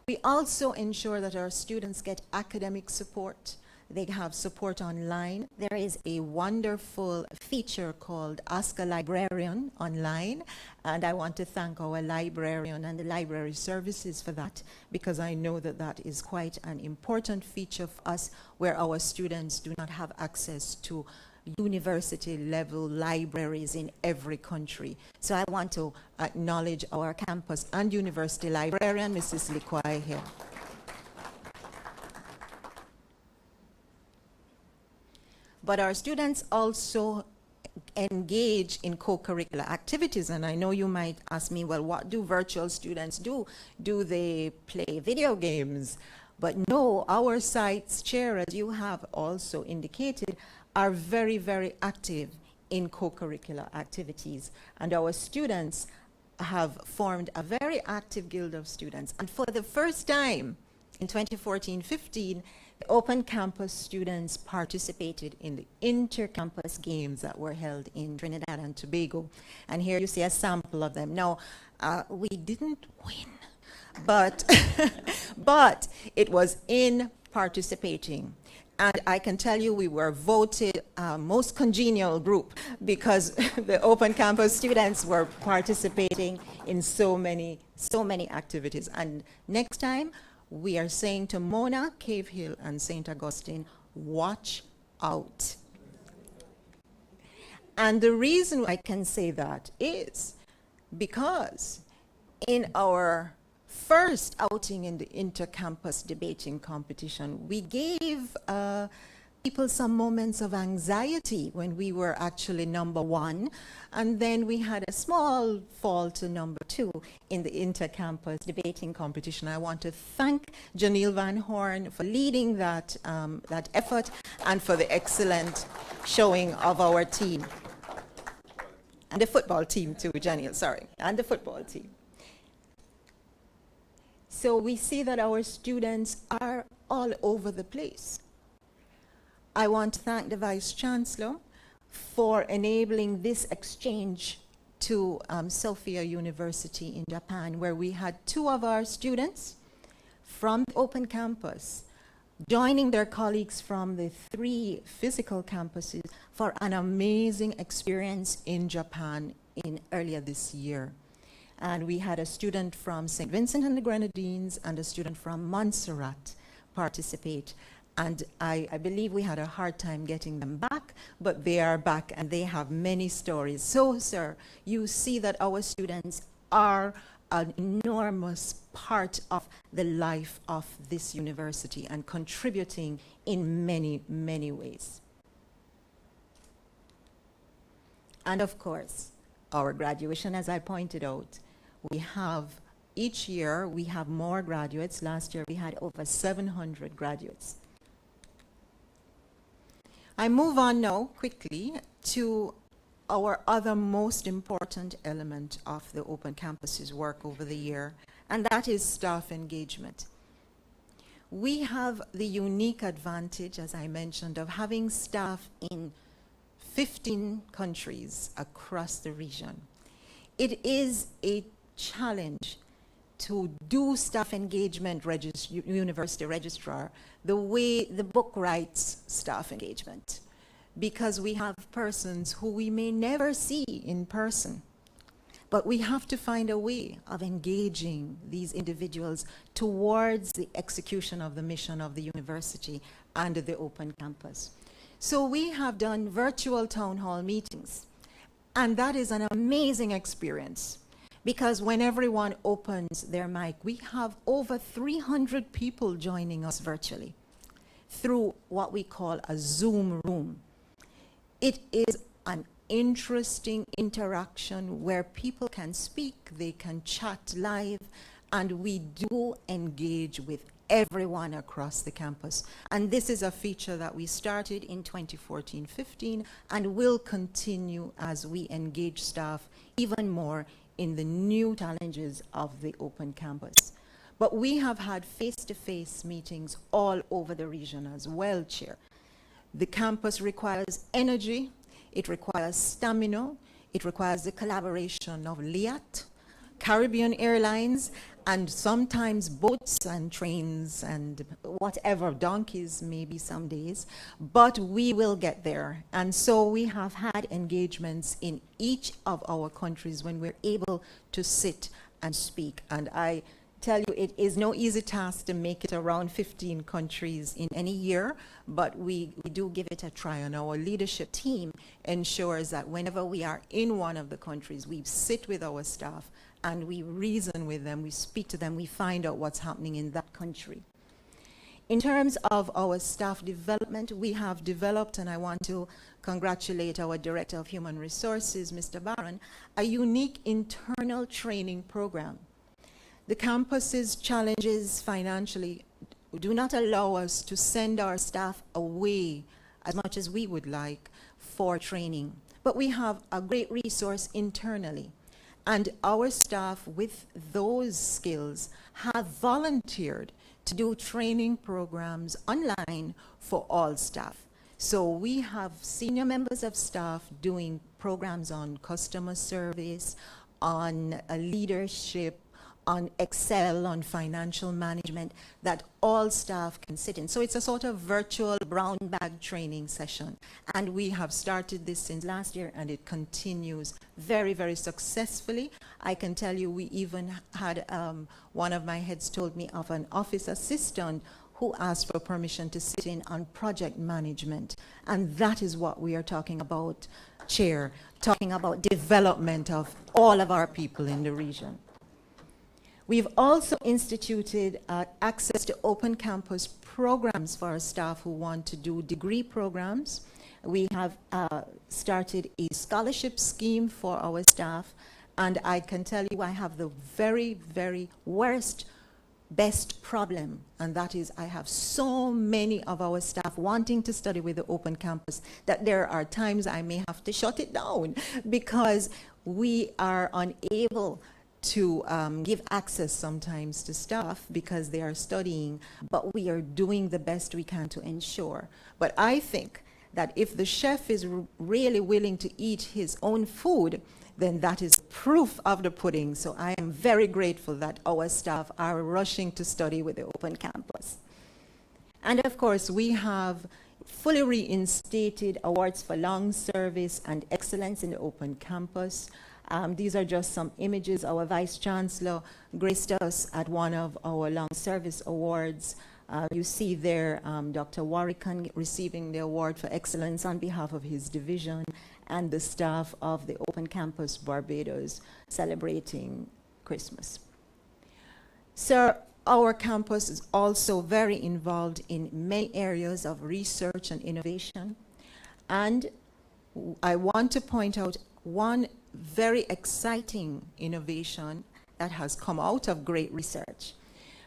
We also ensure that our students get academic support. They have support online. There is a wonderful feature called Ask a Librarian online, and I want to thank our librarian and the library services for that, because I know that that is quite an important feature for us, where our students do not have access to university-level libraries in every country. So I want to acknowledge our campus and university librarian, Mrs. Likwai here. But our students also engage in co-curricular activities, and I know you might ask me, well, what do virtual students do? Do they play video games? But no, our sites, Chair, as you have also indicated, are very, very active in co-curricular activities. And our students have formed a very active guild of students. And for the first time in 2014-15, Open Campus students participated in the inter-campus games that were held in Trinidad and Tobago. And here you see a sample of them. Now, we didn't win, but, but it was in participating. And I can tell you we were voted most congenial group because the Open Campus students were participating in so many activities. And next time, we are saying to Mona, Cave Hill, and St. Augustine, watch out. And the reason I can say that is because in our first outing in the inter-campus debating competition, we gave people some moments of anxiety when we were actually number one, and then we had a small fall to number two in the inter-campus debating competition. I want to thank Janelle Van Horn for leading that effort and for the excellent showing of our team. And the football team too, Janelle, sorry, and the football team. So we see that our students are all over the place. I want to thank the Vice Chancellor for enabling this exchange to Sophia University in Japan, where we had 2 of our students from the Open Campus joining their colleagues from the 3 physical campuses for an amazing experience in Japan earlier this year. And we had a student from St. Vincent and the Grenadines and a student from Montserrat participate. And I believe we had a hard time getting them back, but they are back and they have many stories. So, sir, you see that our students are an enormous part of the life of this university and contributing in many, many ways. And of course, our graduation, as I pointed out, each year we have more graduates. Last year we had over 700 graduates. I move on now quickly to our other most important element of the Open Campus's work over the year, and that is staff engagement. We have the unique advantage, as I mentioned, of having staff in 15 countries across the region. It is a challenge to do staff engagement university registrar the way the book writes staff engagement, because we have persons who we may never see in person, but we have to find a way of engaging these individuals towards the execution of the mission of the university and the Open Campus. So we have done virtual town hall meetings, and that is an amazing experience. Because when everyone opens their mic, we have over 300 people joining us virtually through what we call a Zoom room. It is an interesting interaction where people can speak, they can chat live, and we do engage with everyone across the campus. And this is a feature that we started in 2014-15 and will continue as we engage staff even more in the new challenges of the Open Campus. But we have had face-to-face meetings all over the region as well, Chair. The campus requires energy, it requires stamina, it requires the collaboration of LIAT, Caribbean Airlines, and sometimes boats and trains and whatever, donkeys maybe some days, but we will get there. And so we have had engagements in each of our countries when we're able to sit and speak. And I tell you, it is no easy task to make it around 15 countries in any year, but we do give it a try, and our leadership team ensures that whenever we are in one of the countries, we sit with our staff and we reason with them, we speak to them, we find out what's happening in that country. In terms of our staff development, we have developed, and I want to congratulate our Director of Human Resources, Mr. Barron, a unique internal training program. The campus's challenges financially do not allow us to send our staff away as much as we would like for training, but we have a great resource internally. And our staff with those skills have volunteered to do training programs online for all staff. So we have senior members of staff doing programs on customer service, on leadership, on Excel, on financial management, that all staff can sit in. So it's a sort of virtual brown bag training session. And we have started this since last year, and it continues very, very successfully. I can tell you we even had, one of my heads told me of an office assistant who asked for permission to sit in on project management. And that is what we are talking about, Chair, talking about development of all of our people in the region. We've also instituted access to open campus programs for our staff who want to do degree programs. We have started a scholarship scheme for our staff, and I can tell you I have the very, very best problem, and that is I have so many of our staff wanting to study with the open campus that there are times I may have to shut it down because we are unable to give access sometimes to staff because they are studying, but we are doing the best we can to ensure. But I think that if the chef is really willing to eat his own food, then that is proof of the pudding. So I am very grateful that our staff are rushing to study with the open campus. And of course, we have fully reinstated awards for long service and excellence in the open campus. These are just some images. Our Vice Chancellor graced us at one of our long service awards. You see there Dr. Warrican receiving the award for excellence on behalf of his division, and the staff of the Open Campus Barbados celebrating Christmas. Sir, our campus is also very involved in many areas of research and innovation. And I want to point out one very exciting innovation that has come out of great research.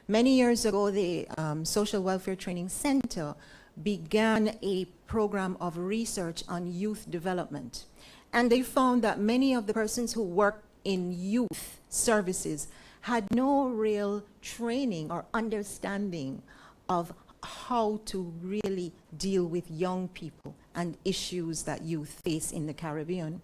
Many years ago, the Social Welfare Training Center began a program of research on youth development. And they found that many of the persons who work in youth services had no real training or understanding of how to really deal with young people and issues that youth face in the Caribbean.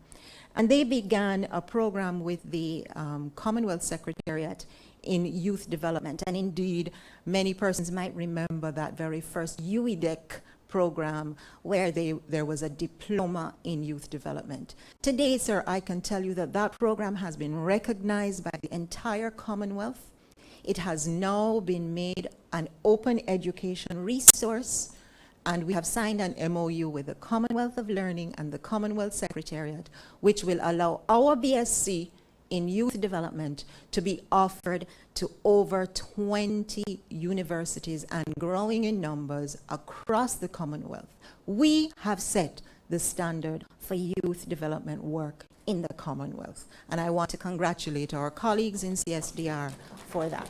And they began a program with the Commonwealth Secretariat in youth development. And indeed, many persons might remember that very first UEDEC program where there was a diploma in youth development. Today, sir, I can tell you that that program has been recognized by the entire Commonwealth. It has now been made an open education resource, and we have signed an MOU with the Commonwealth of Learning and the Commonwealth Secretariat, which will allow our BSc in youth development to be offered to over 20 universities and growing in numbers across the Commonwealth. We have set the standard for youth development work in the Commonwealth, and I want to congratulate our colleagues in CSDR for that.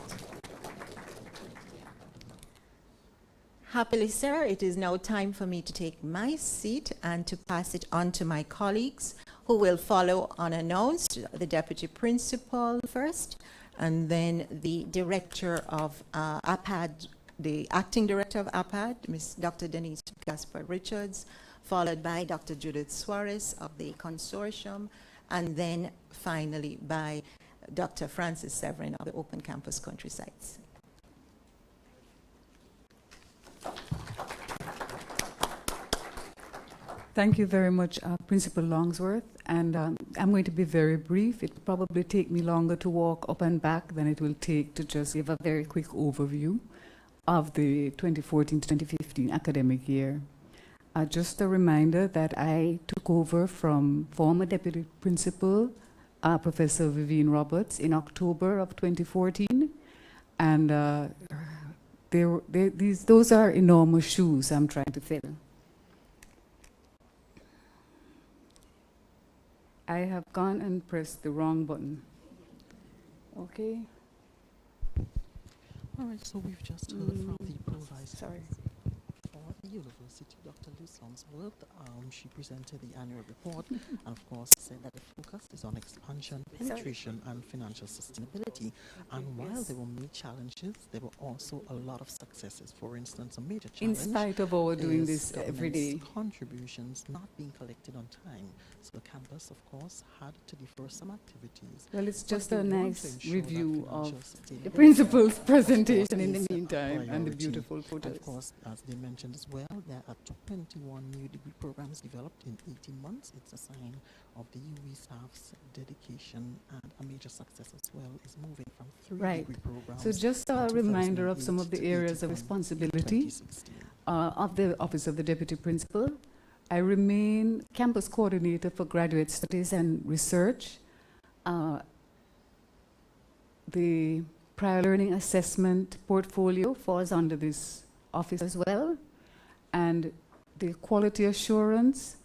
Happily, sir, it is now time for me to take my seat and to pass it on to my colleagues who will follow unannounced, the Deputy Principal first, and then the Director of APAD, the Acting Director of APAD, Ms. Dr. Denise Gaspar-Richards, followed by Dr. Judith Suarez of the Consortium, and then finally by Dr. Francis Severin of the Open Campus Country Sites. Thank you very much, Principal Longsworth. And I'm going to be very brief. It will probably take me longer to walk up and back than it will take to just give a very quick overview of the 2014 to 2015 academic year. Just a reminder that I took over from former Deputy Principal, Professor Vivian Roberts, in October of 2014. And those are enormous shoes I'm trying to fill. I have gone and pressed the wrong button. Okay. All right, so we've just heard from the Pro Vice Sorry. for the university, Dr. Liz Longsworth. She presented the annual report and, of course, said that the focus is on expansion, penetration, and financial sustainability. And while there were many challenges, there were also a lot of successes. For instance, a major challenge, in spite of our doing this every day, contributions not being collected on time. So the campus, of course, had to defer some activities. well, it's But just they a want to nice ensure that review of financial the sustainability, principal's of presentation course, in the is a meantime and the priority. beautiful photos. Of course, as they mentioned as well, there are 21 new degree programs developed in 18 months. It's a sign of the UWE staff's dedication, and a major success as well is moving from 3 Right. degree programs. So just a in reminder of 2008 some of the to areas of 81 in responsibility 2016. of the Office of the Deputy Principal. I remain campus coordinator for graduate studies and research. The prior learning assessment portfolio falls under this office as well. And the quality assurance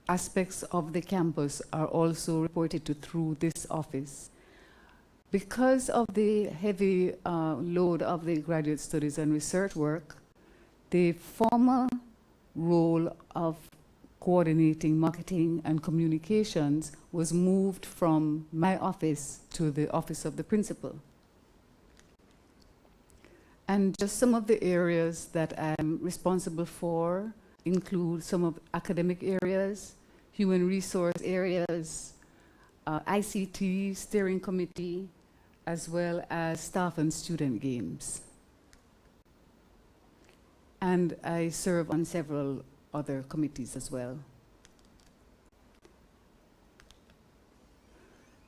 aspects of the campus are also reported to through this office. Because of the heavy load of the graduate studies and research work, the former role of coordinating marketing and communications was moved from my office to the office of the principal. And just some of the areas that I'm responsible for include some of academic areas, human resource areas, ICT steering committee, as well as staff and student games. And I serve on several other committees as well.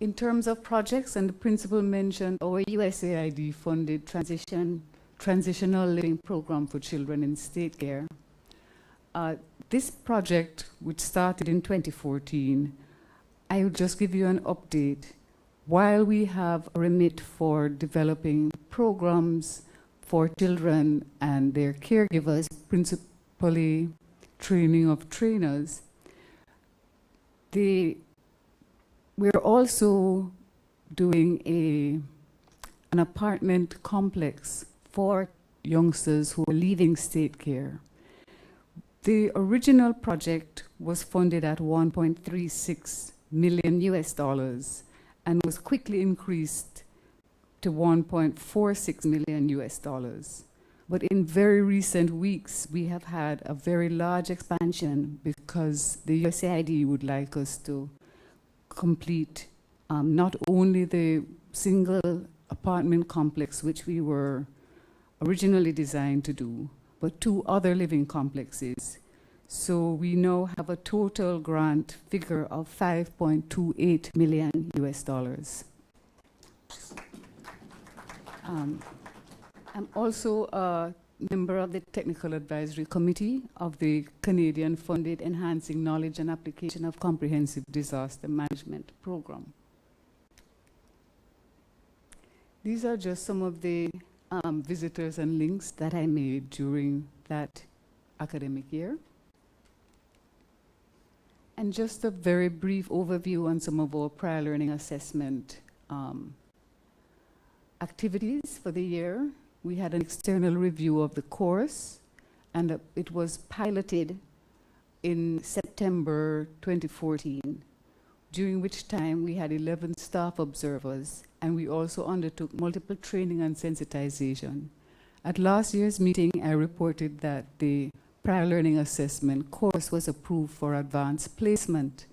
In terms of projects, and the principal mentioned our USAID funded transitional living program for children in state care. This project, which started in 2014, I will just give you an update. While we have a remit for developing programs for children and their caregivers, principally training of trainers, we're also doing an apartment complex for youngsters who are leaving state care. The original project was funded at $1.36 million US and was quickly increased to $1.46 million US. But in very recent weeks, we have had a very large expansion because the USAID would like us to complete not only the single apartment complex, which we were originally designed to do, but 2 other living complexes. So we now have a total grant figure of $5.28 million US. I'm also a member of the Technical Advisory Committee of the Canadian-funded Enhancing Knowledge and Application of Comprehensive Disaster Management Program. These are just some of the visitors and links that I made during that academic year. And just a very brief overview on some of our prior learning assessment activities for the year. We had an external review of the course, and it was piloted in September 2014, during which time we had 11 staff observers, and we also undertook multiple training and sensitization. At last year's meeting, I reported that the prior learning assessment course was approved for advanced placement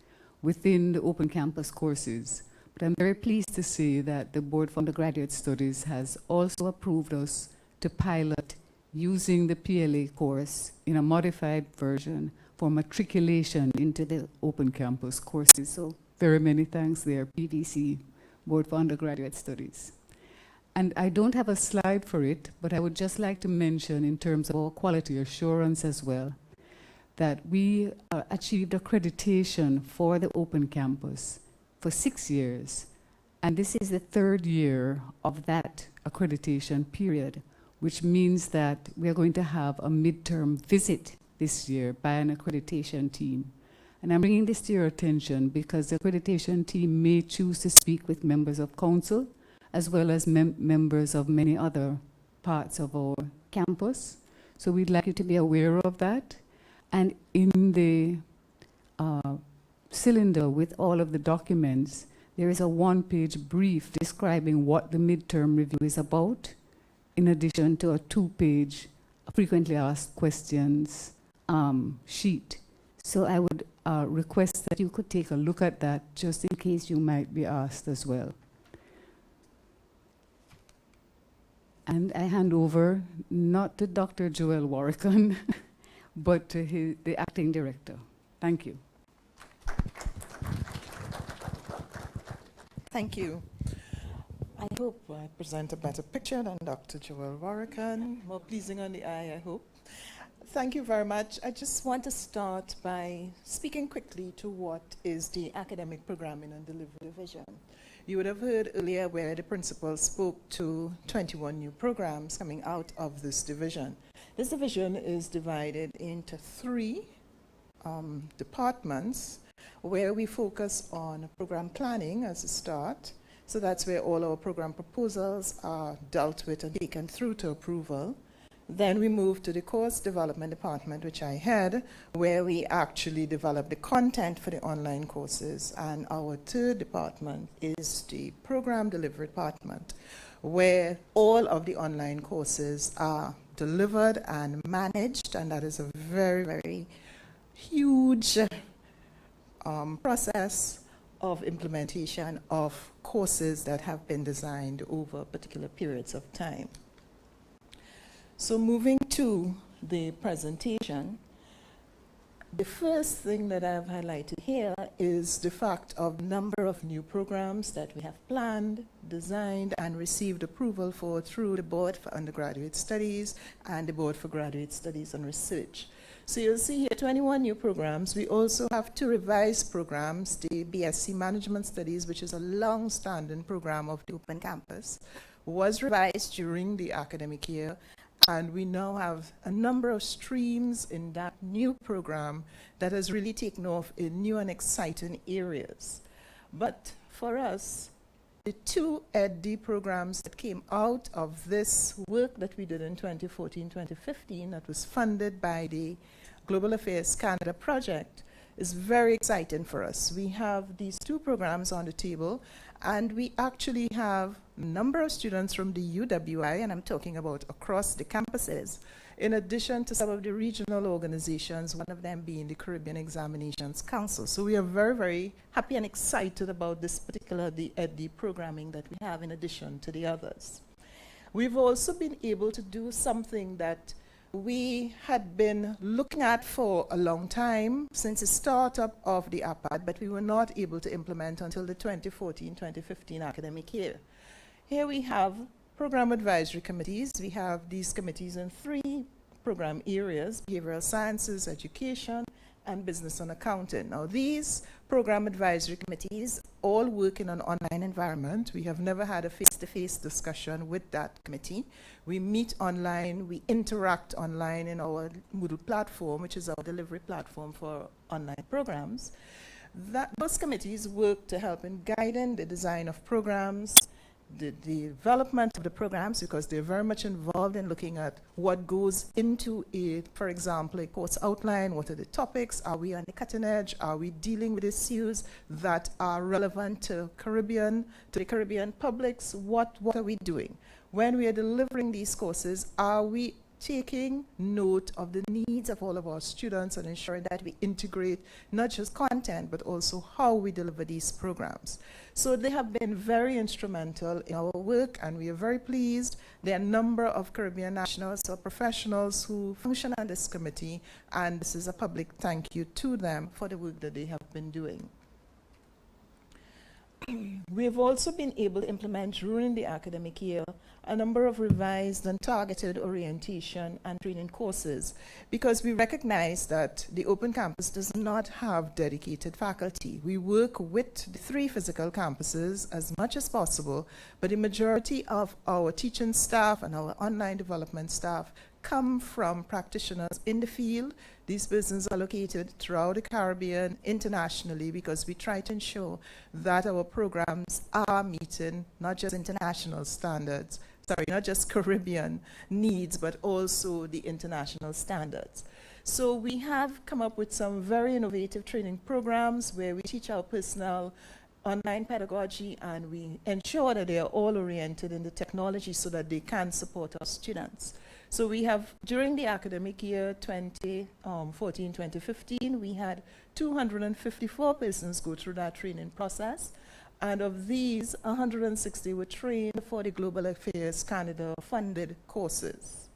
within the Open Campus courses. But I'm very pleased to say that the Board for Undergraduate Studies has also approved us to pilot using the PLA course in a modified version for matriculation into the Open Campus courses. So very many thanks there, PVC, Board for Undergraduate Studies. And I don't have a slide for it, but I would just like to mention in terms of our quality assurance as well, that we achieved accreditation for the Open Campus for 6 years. And this is the 3rd year of that accreditation period, which means that we are going to have a midterm visit this year by an accreditation team. And I'm bringing this to your attention because the accreditation team may choose to speak with members of council as well as members of many other parts of our campus. So we'd like you to be aware of that. And in the cylinder with all of the documents, there is a one-page brief describing what the midterm review is about, in addition to a two-page frequently asked questions sheet. So I would request that you could take a look at that just in case you might be asked as well. And I hand over not to Dr. Joel Warrican, but to the acting director. Thank you. Thank you. I hope I present a better picture than Dr. Joel Warrican. More pleasing on the eye, I hope. Thank you very much. I just want to start by speaking quickly to what is the Academic Programming and Delivery Division. You would have heard earlier where the principal spoke to 21 new programs coming out of this division. This division is divided into three departments where we focus on program planning as a start. So that's where all our program proposals are dealt with and taken through to approval. Then we move to the course development department, which I head, where we actually develop the content for the online courses. And our third department is the program delivery department, where all of the online courses are delivered and managed. And that is a very, very huge process of implementation of courses that have been designed over particular periods of time. So moving to the presentation, the first thing that I've highlighted here is the fact of number of new programs that we have planned, designed, and received approval for through the Board for Undergraduate Studies and the Board for Graduate Studies and Research. So you'll see here 21 new programs. We also have 2 revised programs, the BSc Management Studies, which is a long-standing program of the Open Campus, was revised during the academic year. And we now have a number of streams in that new program that has really taken off in new and exciting areas. But for us, the 2 EdD programs that came out of this work that we did in 2014-2015 that was funded by the Global Affairs Canada project is very exciting for us. We have these 2 programs on the table, and we actually have a number of students from the UWI, and I'm talking about across the campuses, in addition to some of the regional organizations, one of them being the Caribbean Examinations Council. So we are very, very happy and excited about this particular the EdD programming that we have in addition to the others. We've also been able to do something that we had been looking at for a long time since the startup of the APAD, but we were not able to implement until the 2014-2015 academic year. Here we have program advisory committees. We have these committees in 3 program areas: behavioral sciences, education, and business and accounting. Now, these program advisory committees all work in an online environment. We have never had a face-to-face discussion with that committee. We meet online, we interact online in our Moodle platform, which is our delivery platform for online programs. Those committees work to help in guiding the design of programs, the development of the programs, because they're very much involved in looking at what goes into a, for example, a course outline. What are the topics? Are we on the cutting edge? Are we dealing with issues that are relevant to the Caribbean publics? What are we doing? When we are delivering these courses, are we taking note of the needs of all of our students and ensuring that we integrate not just content, but also how we deliver these programs? So they have been very instrumental in our work, and we are very pleased. There are a number of Caribbean nationals or professionals who function on this committee, and this is a public thank you to them for the work that they have been doing. We've also been able to implement during the academic year a number of revised and targeted orientation and training courses, because we recognize that the Open Campus does not have dedicated faculty. We work with the 3 physical campuses as much as possible, but the majority of our teaching staff and our online development staff come from practitioners in the field. These persons are located throughout the Caribbean, internationally, because we try to ensure that our programs are meeting not just international standards, not just Caribbean needs, but also the international standards. So we have come up with some very innovative training programs where we teach our personnel online pedagogy, and we ensure that they are all oriented in the technology so that they can support our students. So we have, during the academic year 2014-2015, we had 254 persons go through that training process. And of these, 160 were trained for the Global Affairs Canada funded courses.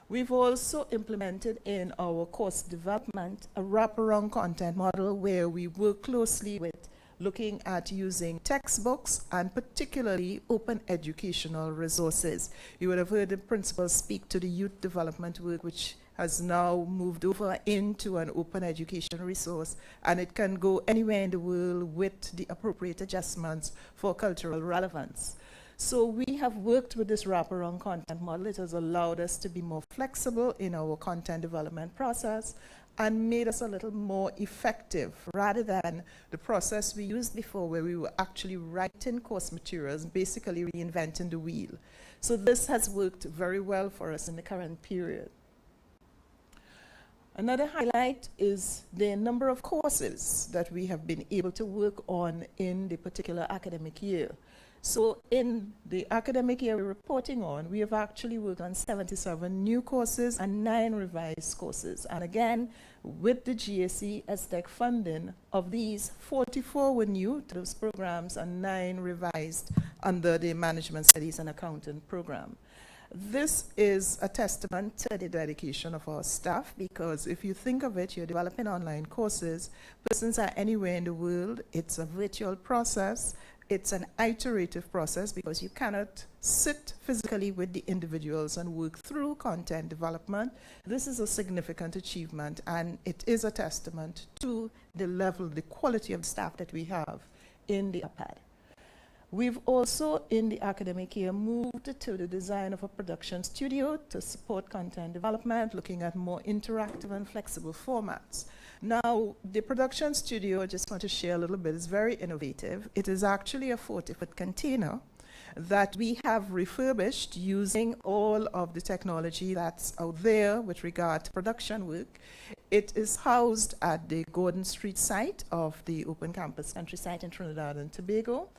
We've also implemented in our course development a wraparound content model where we work closely with looking at using textbooks and particularly open educational resources. You would have heard the principal speak to the youth development work, which has now moved over into an open education resource, and it can go anywhere in the world with the appropriate adjustments for cultural relevance. So we have worked with this wraparound content model. It has allowed us to be more flexible in our content development process and made us a little more effective rather than the process we used before where we were actually writing course materials, basically reinventing the wheel. So this has worked very well for us in the current period. Another highlight is the number of courses that we have been able to work on in the particular academic year. So in the academic year we're reporting on, we have actually worked on 77 new courses and 9 revised courses. And again, with the GAC STEC funding, of these, 44 were new to those programs and 9 revised under the Management Studies and Accounting program. This is a testament to the dedication of our staff, because if you think of it, you're developing online courses, persons are anywhere in the world, it's a virtual process, it's an iterative process because you cannot sit physically with the individuals and work through content development. This is a significant achievement, and it is a testament to the level, the quality of staff that we have in the APAD. We've also, in the academic year, moved to the design of a production studio to support content development, looking at more interactive and flexible formats. Now, the production studio, I just want to share a little bit, is very innovative. It is actually a 40-foot container that we have refurbished using all of the technology that's out there with regard to production work. It is housed at the Gordon Street site of the Open Campus Country site in Trinidad and Tobago.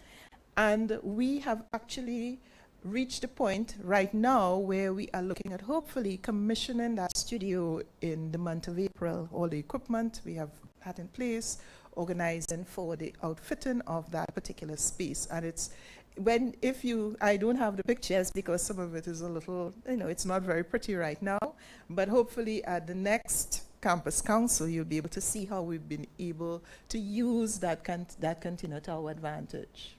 And we have actually reached a point right now where we are looking at hopefully commissioning that studio in the month of April. All the equipment we have had in place, organizing for the outfitting of that particular space. And it's I don't have the pictures because some of it is a little, it's not very pretty right now, but hopefully at the next Campus Council, you'll be able to see how we've been able to use that container to our advantage.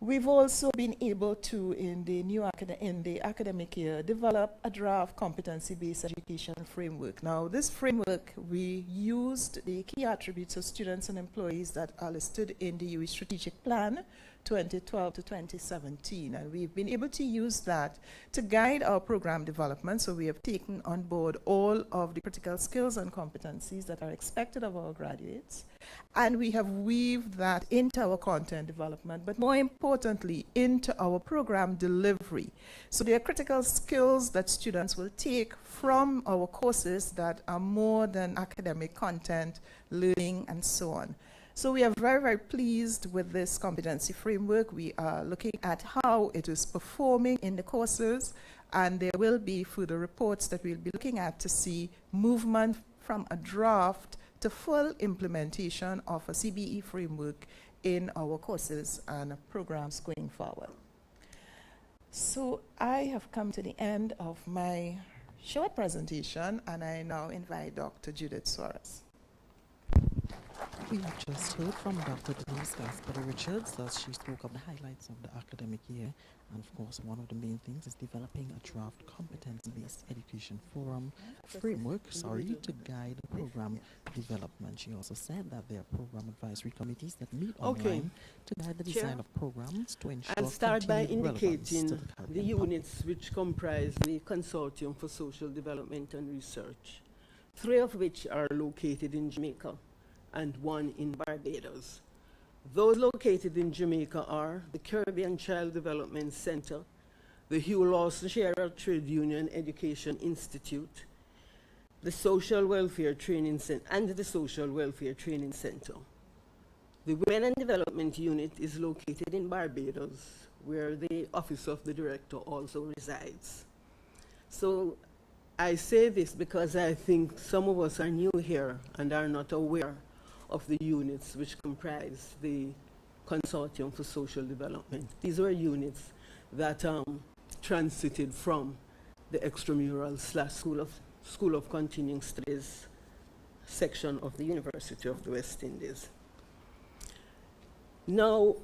We've also been able to, in the academic year, develop a draft competency-based education framework. Now, this framework, we used the key attributes of students and employees that are listed in the UE Strategic Plan 2012 to 2017, and we've been able to use that to guide our program development. So we have taken on board all of the critical skills and competencies that are expected of our graduates, and we have weaved that into our content development, but more importantly, into our program delivery. So there are critical skills that students will take from our courses that are more than academic content, learning, and so on. So we are very, very pleased with this competency framework. We are looking at how it is performing in the courses, and there will be further reports that we'll be looking at to see movement from a draft to full implementation of a CBE framework in our courses and programs going forward. So I have come to the end of my short presentation, and I now invite Dr. Judith Suarez. We have just heard from Dr. Denise Gaspard-Richards as she spoke of the highlights of the academic year. And of course, one of the main things is developing a draft competence-based education framework to guide program development. She also said that there are program advisory committees that meet online to guide the design of programs to ensure I'll start by continued relevance indicating to the units which comprise the Consortium for Social Development and Research, 3 of which are located in Jamaica and 1 in Barbados. Those located in Jamaica are the Caribbean Child Development Center the Hugh Lawson Shearer Trade Union Education Institute, the Social Welfare Training Center, and the Social Welfare Training Center. The Women and Development Unit is located in Barbados, where the Office of the Director also resides. So I say this because I think some of us are new here and are not aware of the units which comprise the Consortium for Social Development. These were units that transited from the extramural / School of Continuing Studies section of the University of the West Indies. Now,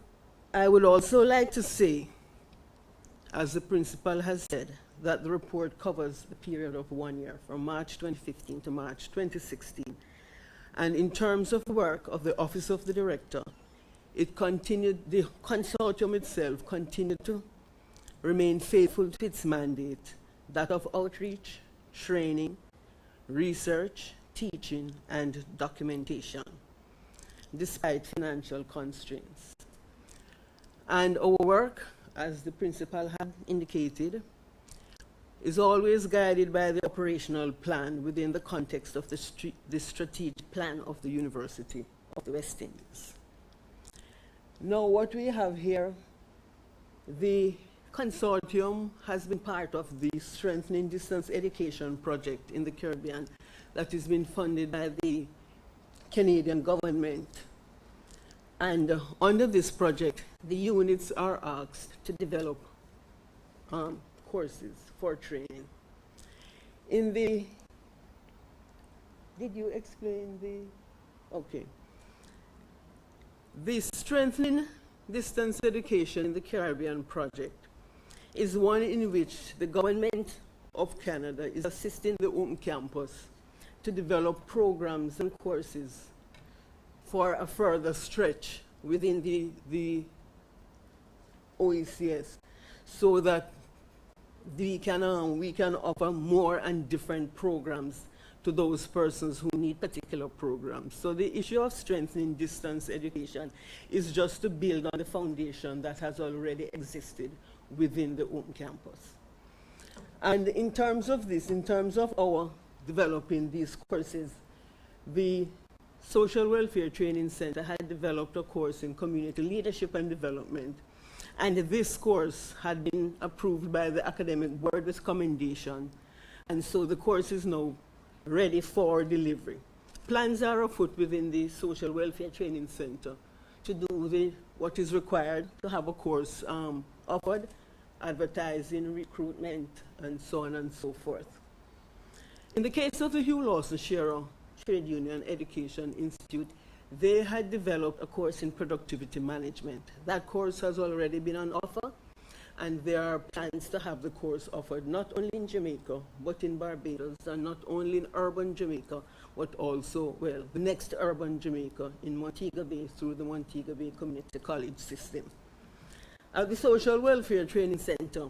I would also like to say, as the principal has said, that the report covers the period of 1 year, from March 2015 to March 2016. And in terms of the work of the Office of the Director, it continued, the consortium itself continued to remain faithful to its mandate, that of outreach, training, research, teaching, and documentation, despite financial constraints. And our work, as the principal had indicated, is always guided by the operational plan within the context of the strategic plan of the University of the West Indies. Now, what we have here, the consortium has been part of the Strengthening Distance Education project in the Caribbean that has been funded by the Canadian government. And under this project, the units are asked to develop courses for training. In the, did you explain the, okay. The Strengthening Distance Education in the Caribbean project is one in which the government of Canada is assisting the Open Campus to develop programs and courses for a further stretch within the OECS, so that we can offer more and different programs to those persons who need particular programs. So the issue of strengthening distance education is just to build on the foundation that has already existed within the Open Campus. And in terms of this, in terms of our developing these courses, the Social Welfare Training Center had developed a course in community leadership and development. And this course had been approved by the academic board with commendation. And so the course is now ready for delivery. Plans are afoot within the Social Welfare Training Center to do what is required to have a course offered, advertising, recruitment, and so on and so forth. In the case of the Hugh Lawson Shearer Trade Union Education Institute, they had developed a course in productivity management. That course has already been on offer, and there are plans to have the course offered not only in Jamaica, but in Barbados, and not only in urban Jamaica, but also, well, the next urban Jamaica in Montego Bay through the Montego Bay Community College system. At the Social Welfare Training Center,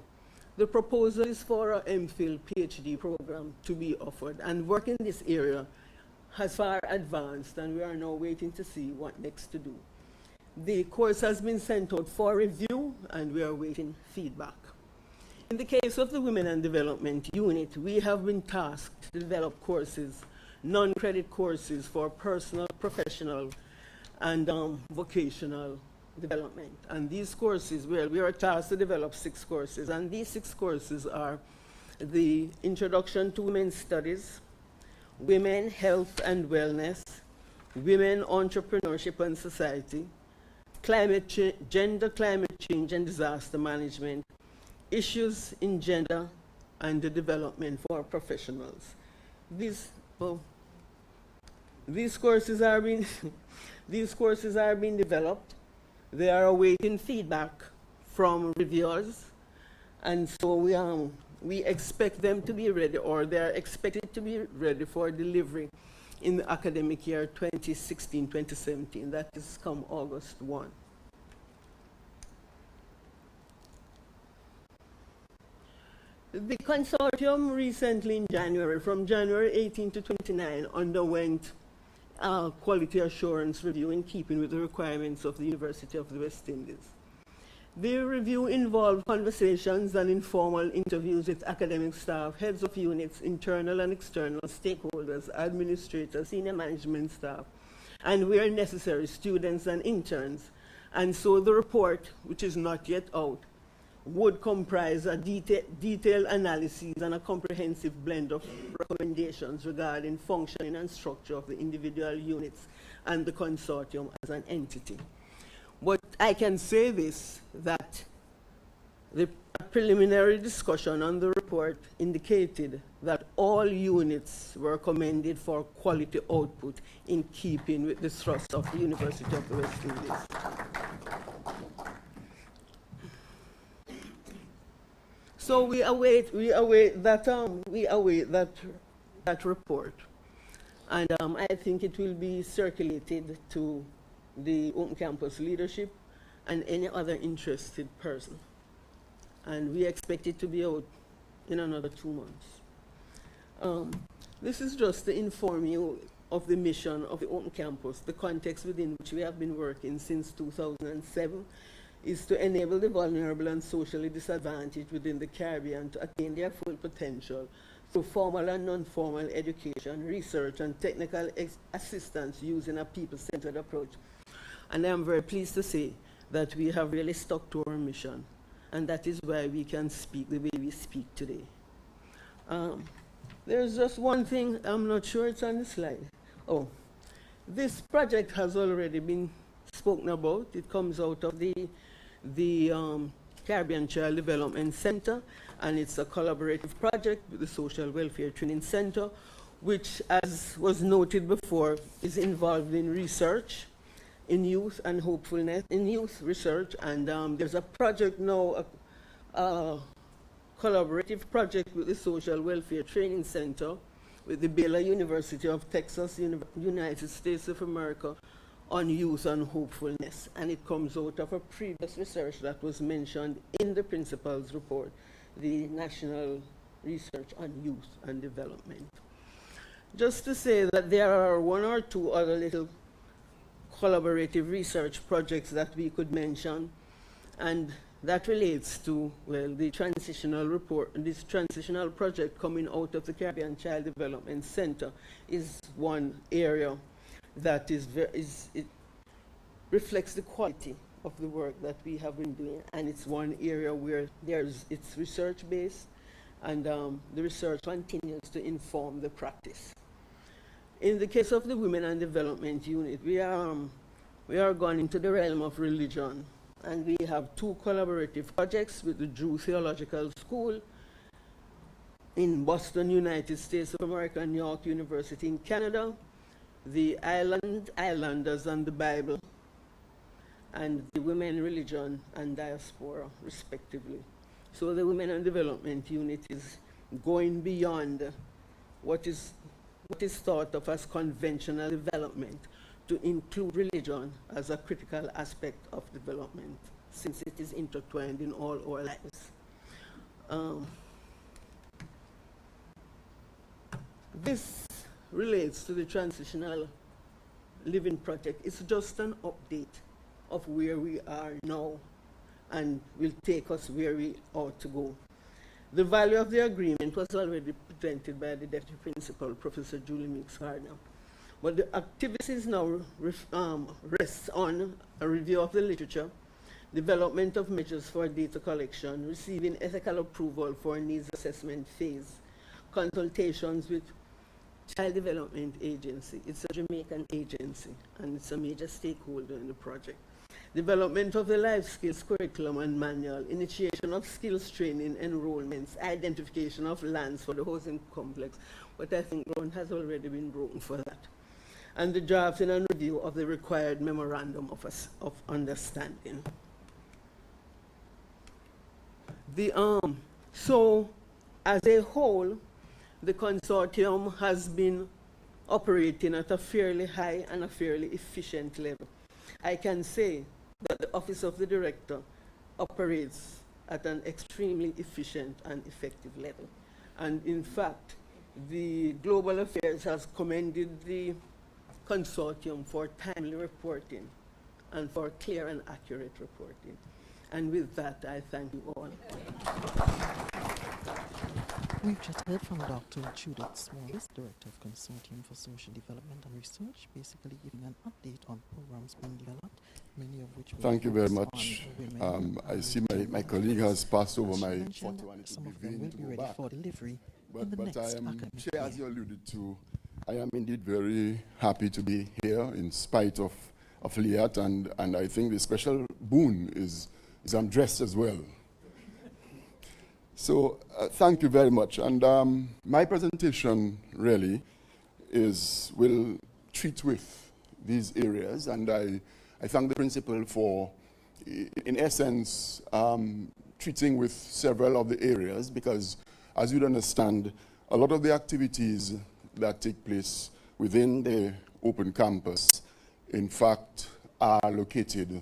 the proposal is for an MPhil PhD program to be offered, and work in this area has far advanced, and we are now waiting to see what next to do. The course has been sent out for review, and we are waiting feedback. In the case of the Women and Development Unit, we have been tasked to develop courses, non-credit courses for personal, professional, and vocational development. And these courses, well, we are tasked to develop 6 courses, and these 6 courses are the Introduction to Women's Studies, Women, Health and Wellness, Women, Entrepreneurship and Society, Gender, Climate Change and Disaster Management, Issues in Gender and the Development for Professionals. These courses are being developed. They are awaiting feedback from reviewers, and so we expect them to be ready, or they are expected to be ready for delivery in the academic year 2016-2017. That is come August 1. The consortium recently in January, from January 18 to 29, underwent quality assurance review in keeping with the requirements of the University of the West Indies. The review involved conversations and informal interviews with academic staff, heads of units, internal and external stakeholders, administrators, senior management staff, and where necessary, students and interns. And so the report, which is not yet out, would comprise a detailed analysis and a comprehensive blend of recommendations regarding functioning and structure of the individual units and the consortium as an entity. But I can say this, that the preliminary discussion on the report indicated that all units were commended for quality output in keeping with the thrust of the University of the West Indies. So we await that report, and I think it will be circulated to the Open Campus leadership and any other interested person. And we expect it to be out in another 2 months. This is just to inform you of the mission of the Open Campus. The context within which we have been working since 2007 is to enable the vulnerable and socially disadvantaged within the Caribbean to attain their full potential through formal and non-formal education, research, and technical assistance using a people-centered approach. And I am very pleased to say that we have really stuck to our mission, and that is why we can speak the way we speak today. There's just one thing, I'm not sure it's on the slide. Oh, this project has already been spoken about. It comes out of the Caribbean Child Development Center, and it's a collaborative project with the Social Welfare Training Center, which, as was noted before, is involved in research in youth and hopefulness in youth research. And there's a project now, a collaborative project with the Social Welfare Training Center with the Baylor University of Texas, United States of America, on youth and hopefulness. And it comes out of a previous research that was mentioned in the principal's report, the National Research on Youth and Development. Just to say that there are 1 or 2 other little collaborative research projects that we could mention, and that relates to, well, the transitional report. This transitional project coming out of the Caribbean Child Development Center is one area that it reflects the quality of the work that we have been doing, and it's one area where it's research-based, and the research continues to inform the practice. In the case of the Women and Development Unit, we are gone into the realm of religion, and we have 2 collaborative projects with the Drew Theological School in Boston, United States of America, and York University in Canada, the Islanders and the Bible, and the Women, Religion, and Diaspora, respectively. So the Women and Development Unit is going beyond what is thought of as conventional development to include religion as a critical aspect of development, since it is intertwined in all our lives. This relates to the Transitional Living Project. It's just an update of where we are now and will take us where we ought to go. The value of the agreement was already presented by the Deputy Principal, Professor Julie Meeks Gardner. But the activities now rest on a review of the literature, development of measures for data collection, receiving ethical approval for a needs assessment phase, consultations with Child Development Agency. It's a Jamaican agency, and it's a major stakeholder in the project. Development of the life skills curriculum and manual, initiation of skills training, enrollments, identification of lands for the housing complex, but I think ground has already been broken for that. And the drafting and review of the required memorandum of understanding. So, as a whole, the consortium has been operating at a fairly high and a fairly efficient level. I can say that the Office of the Director operates at an extremely efficient and effective level. And in fact, the Global Affairs has commended the consortium for timely reporting and for clear and accurate reporting. And with that, I thank you all. We've just heard from Dr. Judith Smalls, Director of Consortium for Social Development and Research, basically giving an update on programs being developed, many of which will Thank you very focus much. on women. I see my colleague has passed over As she my mentioned, 41. It some would of be them vain will to be go ready back. for delivery in the But next I am, academic Chair, as year. you alluded to, I am indeed very happy to be here in spite of Liat, and I think the special boon is I'm dressed as well. So thank you very much. And my presentation really will treat with these areas, and I thank the principal for, in essence, treating with several of the areas, because as you'd understand, a lot of the activities that take place within the open campus, in fact, are located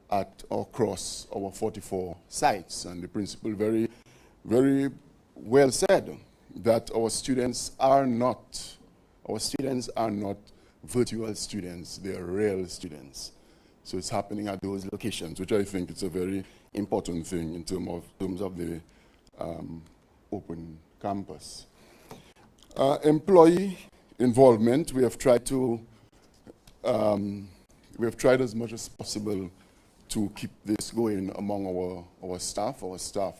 at or across our 44 sites. And the principal very, very well said that our students are not virtual students, they are real students. So it's happening at those locations, which I think is a very important thing in terms of the open campus. Employee involvement, we have tried as much as possible to keep this going among our staff. Our staff,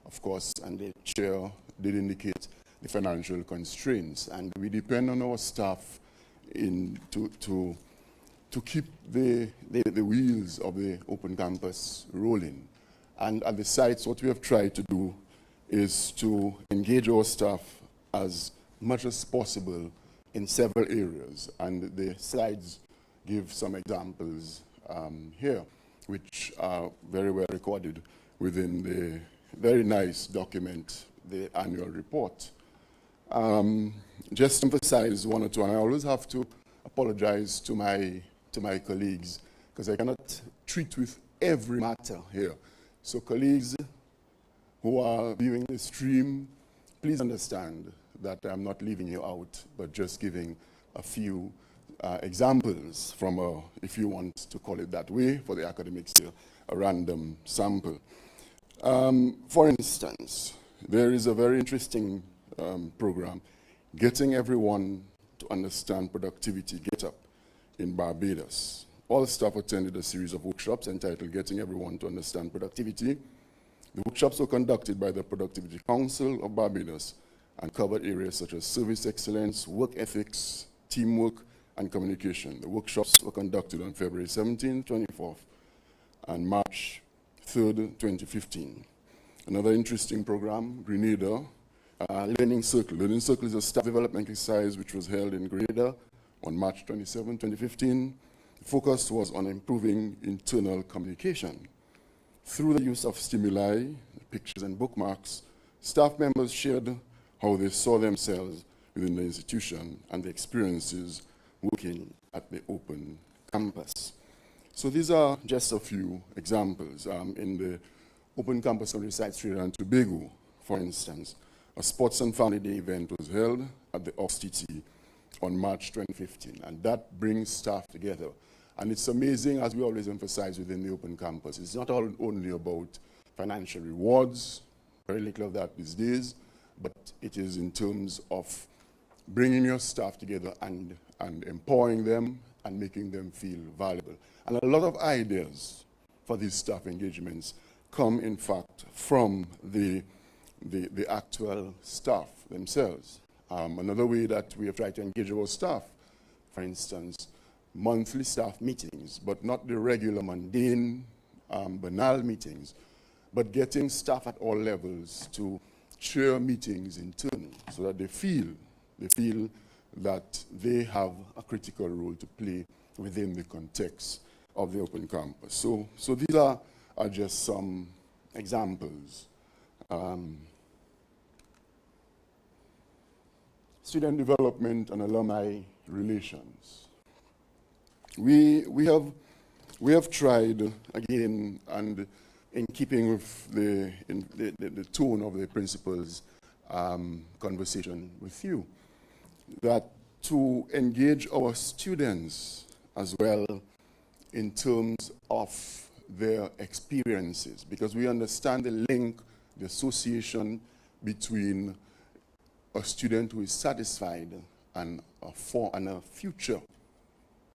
of course, and the chair did indicate the financial constraints, and we depend on our staff to keep the wheels of the open campus rolling. And at the sites, what we have tried to do is to engage our staff as much as possible in several areas. And the slides give some examples here, which are very well recorded within the very nice document, the annual report. Just to emphasize one or two, and I always have to apologize to my colleagues, because I cannot treat with every matter here. So colleagues who are viewing the stream, please understand that I'm not leaving you out, but just giving a few examples from if you want to call it that way, for the academics here, a random sample. For instance, there is a very interesting program, Getting Everyone to Understand Productivity, Get Up, in Barbados. All staff attended a series of workshops entitled Getting Everyone to Understand Productivity. The workshops were conducted by the Productivity Council of Barbados and covered areas such as service excellence, work ethics, teamwork, and communication. The workshops were conducted on February 17th, 24th, and March 3rd, 2015. Another interesting program, Grenada, Learning Circle. Learning Circle is a staff development exercise which was held in Grenada on March 27, 2015. The focus was on improving internal communication. Through the use of stimuli, pictures, and bookmarks, staff members shared how they saw themselves within the institution and the experiences working at the open campus. So these are just a few examples. In the open campus on the sites Trinidad and Tobago, for instance, a Sports and Family Day event was held at the OXTT on March 2015, and that brings staff together. And it's amazing, as we always emphasize within the open campus, it's not only about financial rewards, very little of that these days, but it is in terms of bringing your staff together and empowering them and making them feel valuable. And a lot of ideas for these staff engagements come, in fact, from the actual staff themselves. Another way that we have tried to engage our staff, for instance, monthly staff meetings, but not the regular mundane, banal meetings, but getting staff at all levels to chair meetings internally so that they feel that they have a critical role to play within the context of the open campus. So these are just some examples. Student development and alumni relations. We have tried again, and in keeping with the tone of the principal's conversation with you, that to engage our students as well in terms of their experiences, because we understand the link, the association between a student who is satisfied and a future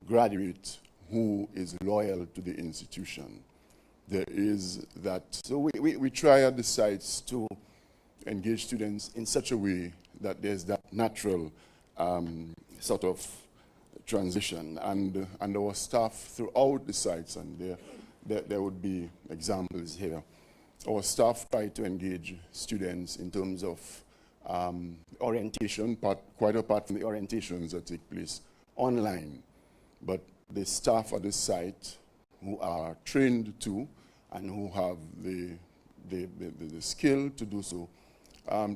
graduate who is loyal to the institution. There is that. So we try at the sites to engage students in such a way that there's that natural sort of transition. And our staff throughout the sites, and there would be examples here, our staff try to engage students in terms of orientation, quite apart from the orientations that take place online. But the staff at the site who are trained to and who have the skill to do so,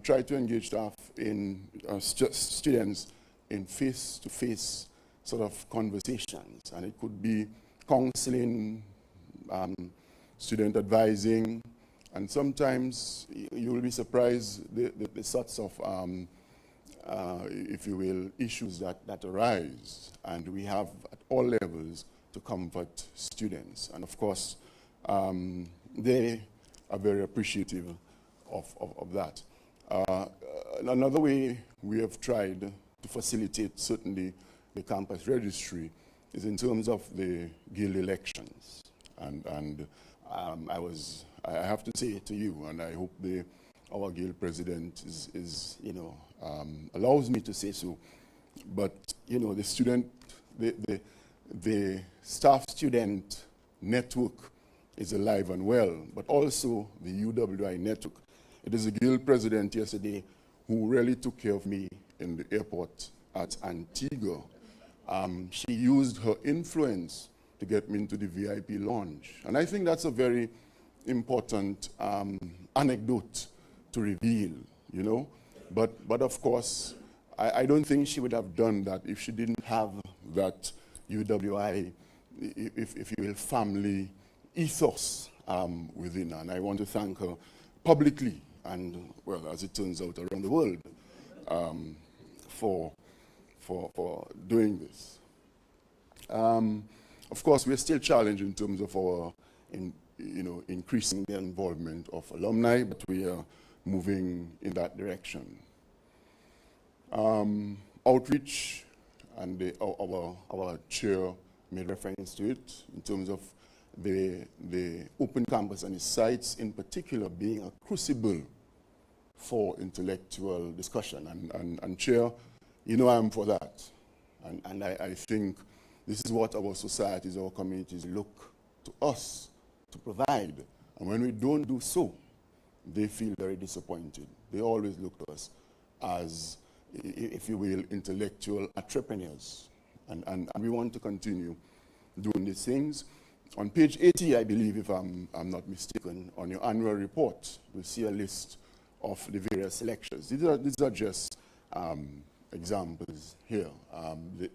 try to engage staff in students in face-to-face sort of conversations. And it could be counseling, student advising, and sometimes you will be surprised the sorts of, if you will, issues that arise. And we have at all levels to comfort students. And of course, they are very appreciative of that. Another way we have tried to facilitate certainly the campus registry is in terms of the guild elections. And I have to say to you, and I hope our guild president is allows me to say so, but the staff-student network is alive and well, but also the UWI network. It is the guild president yesterday who really took care of me in the airport at Antigua. She used her influence to get me into the VIP lounge. And I think that's a very important anecdote to reveal, But of course, I don't think she would have done that if she didn't have that UWI, if you will, family ethos within her. And I want to thank her publicly and, well, as it turns out, around the world for doing this. Of course, we're still challenged in terms of our increasing the involvement of alumni, but we are moving in that direction. Outreach, and our chair made reference to it in terms of the open campus and its sites in particular being a crucible for intellectual discussion. And chair, I'm for that. And I think this is what our societies, our communities look to us to provide. And when we don't do so, they feel very disappointed. They always look to us as, if you will, intellectual entrepreneurs. And we want to continue doing these things. On page 80, I believe, if I'm not mistaken, on your annual report, you'll see a list of the various lectures. These are just examples here.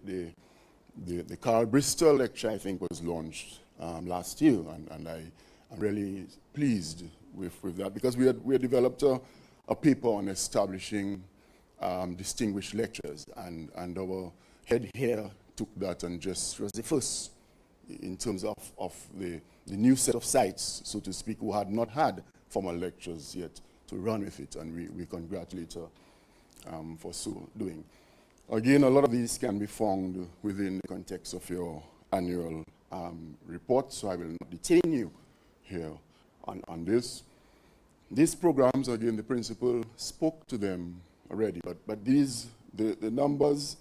The Carl Bristol lecture, I think, was launched last year, and I'm really pleased with that, because we had developed a paper on establishing distinguished lectures, and our head here took that and just was the first in terms of the new set of sites, so to speak, who had not had formal lectures yet to run with it, and we congratulate her for so doing. Again, a lot of these can be found within the context of your annual report, so I will not detain you here on this. These programs, again, the principal spoke to them already, but the numbers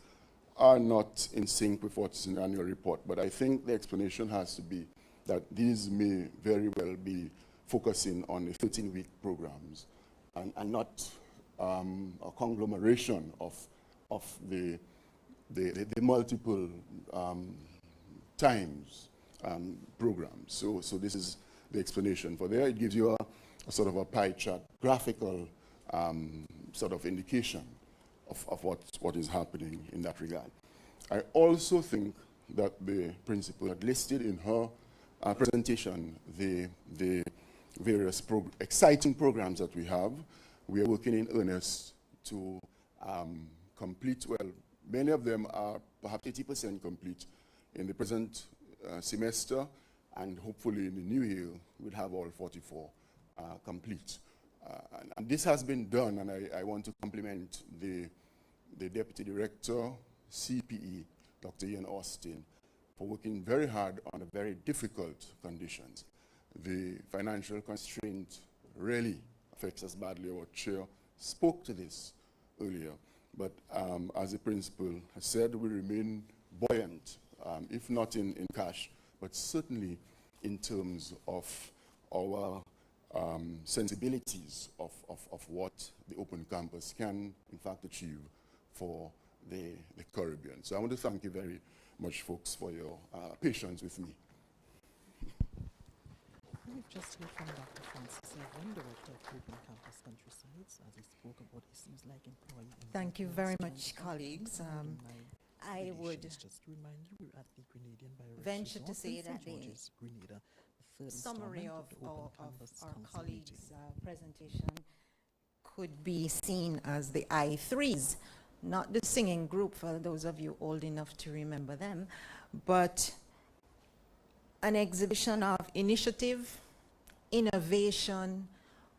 are not in sync with what's in the annual report. But I think the explanation has to be that these may very well be focusing on the 13-week programs and not a conglomeration of the multiple times programs. So this is the explanation for there. It gives you a sort of a pie chart, graphical sort of indication of what is happening in that regard. I also think that the principal had listed in her presentation the various exciting programs that we have. We are working in earnest to complete, well, many of them are perhaps 80% complete in the present semester, and hopefully in the new year, we'll have all 44 complete. And this has been done, and I want to compliment the Deputy Director, CPE, Dr. Ian Austin, for working very hard under very difficult conditions. The financial constraint really affects us badly. Our chair spoke to this earlier, but as the principal has said, we remain buoyant, if not in cash, but certainly in terms of our sensibilities of what the open campus can, in fact, achieve for the Caribbean. So I want to thank you very much, folks, for your patience with me. We've just heard from Dr. Francis Evan, Director of Open Campus Countrysides, as he spoke about issues like employee. Thank you very much, colleagues. I would just to remind you, we're at the Grenadian venture to Resort say in that St. George's, Grenada, the third summary installment of the Open Campus our Council colleagues' meeting. presentation could be seen as the I3s, not the singing group for those of you old enough to remember them, but an exhibition of initiative, innovation,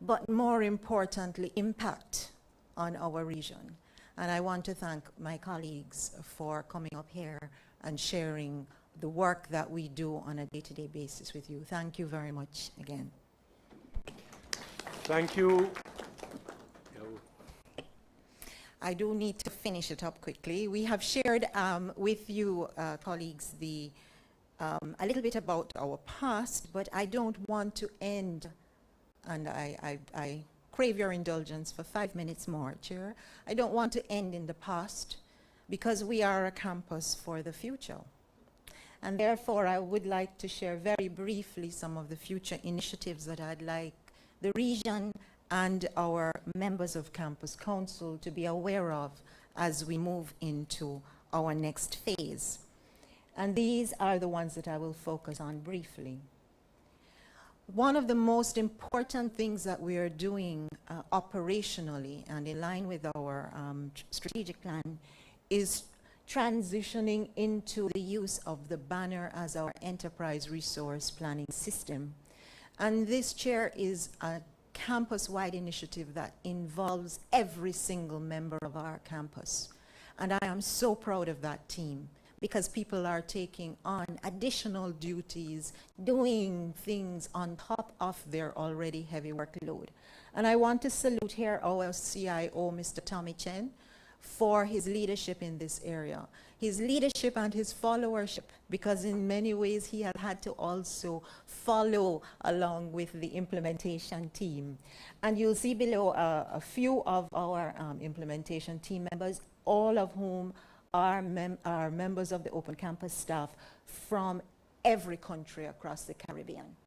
but more importantly, impact on our region. And I want to thank my colleagues for coming up here and sharing the work that we do on a day-to-day basis with you. Thank you very much again. Thank you. I do need to finish it up quickly. We have shared with you, colleagues, a little bit about our past, but I don't want to end, and I crave your indulgence for 5 minutes more, Chair. I don't want to end in the past because we are a campus for the future. And therefore, I would like to share very briefly some of the future initiatives that I'd like the region and our members of Campus Council to be aware of as we move into our next phase. And these are the ones that I will focus on briefly. One of the most important things that we are doing operationally and in line with our strategic plan is transitioning into the use of the banner as our enterprise resource planning system. And this, Chair, is a campus-wide initiative that involves every single member of our campus. And I am so proud of that team because people are taking on additional duties, doing things on top of their already heavy workload. And I want to salute here our CIO, Mr. Tommy Chen, for his leadership in this area. His leadership and his followership, because in many ways he had had to also follow along with the implementation team. And you'll see below a few of our implementation team members, all of whom are members of the Open Campus staff from every country across the Caribbean.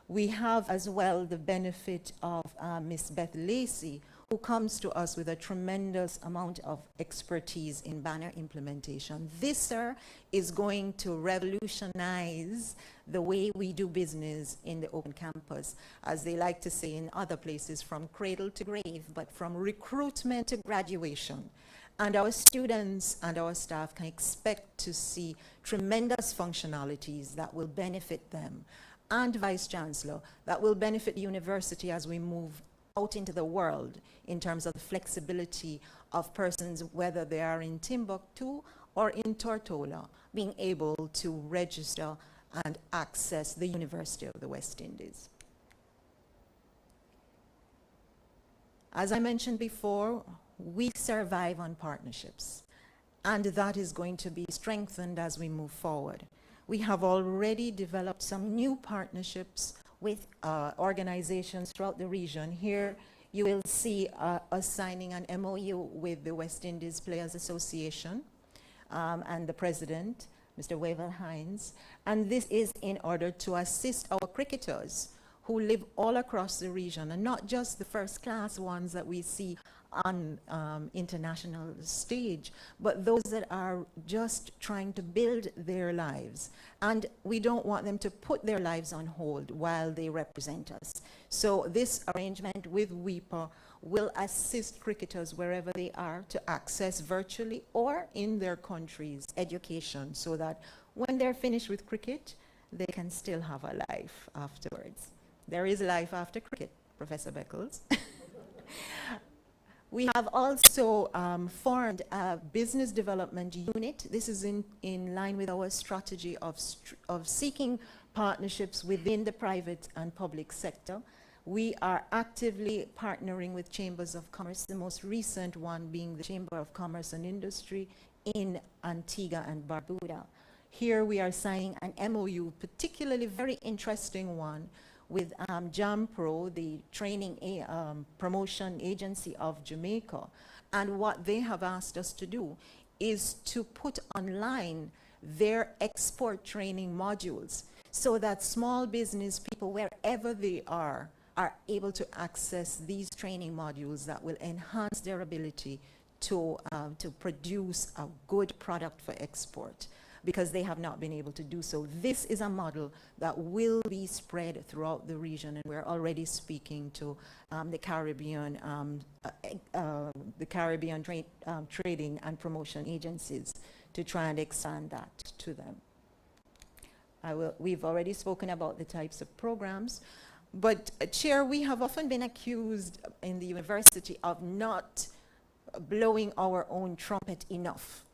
We have as well the benefit of Miss Beth Lacey, who comes to us with a tremendous amount of expertise in banner implementation. This, sir, is going to revolutionize the way we do business in the Open Campus, as they like to say in other places, from cradle to grave, but from recruitment to graduation. And our students and our staff can expect to see tremendous functionalities that will benefit them, and Vice Chancellor, that will benefit the university as we move out into the world in terms of the flexibility of persons, whether they are in Timbuktu or in Tortola, being able to register and access the University of the West Indies. As I mentioned before, we survive on partnerships, and that is going to be strengthened as we move forward. We have already developed some new partnerships with organizations throughout the region. Here you will see us signing an MOU with the West Indies Players Association and the president, Mr. Wavel Hines. And this is in order to assist our cricketers who live all across the region, and not just the first-class ones that we see on international stage, but those that are just trying to build their lives. And we don't want them to put their lives on hold while they represent us. So this arrangement with WIPA will assist cricketers wherever they are to access virtually or in their countries education, so that when they're finished with cricket, they can still have a life afterwards. There is life after cricket, Professor Beckles. We have also formed a business development unit. This is in line with our strategy of seeking partnerships within the private and public sector. We are actively partnering with chambers of commerce, the most recent one being the Chamber of Commerce and Industry in Antigua and Barbuda. Here we are signing an MOU, particularly very interesting one, with JAMPRO, the training promotion agency of Jamaica. And what they have asked us to do is to put online their export training modules so that small business people, wherever they are able to access these training modules that will enhance their ability to produce a good product for export, because they have not been able to do so. This is a model that will be spread throughout the region, and we're already speaking to the Caribbean trading and promotion agencies to try and expand that to them. We've already spoken about the types of programs, but Chair, we have often been accused in the university of not blowing our own trumpet enough.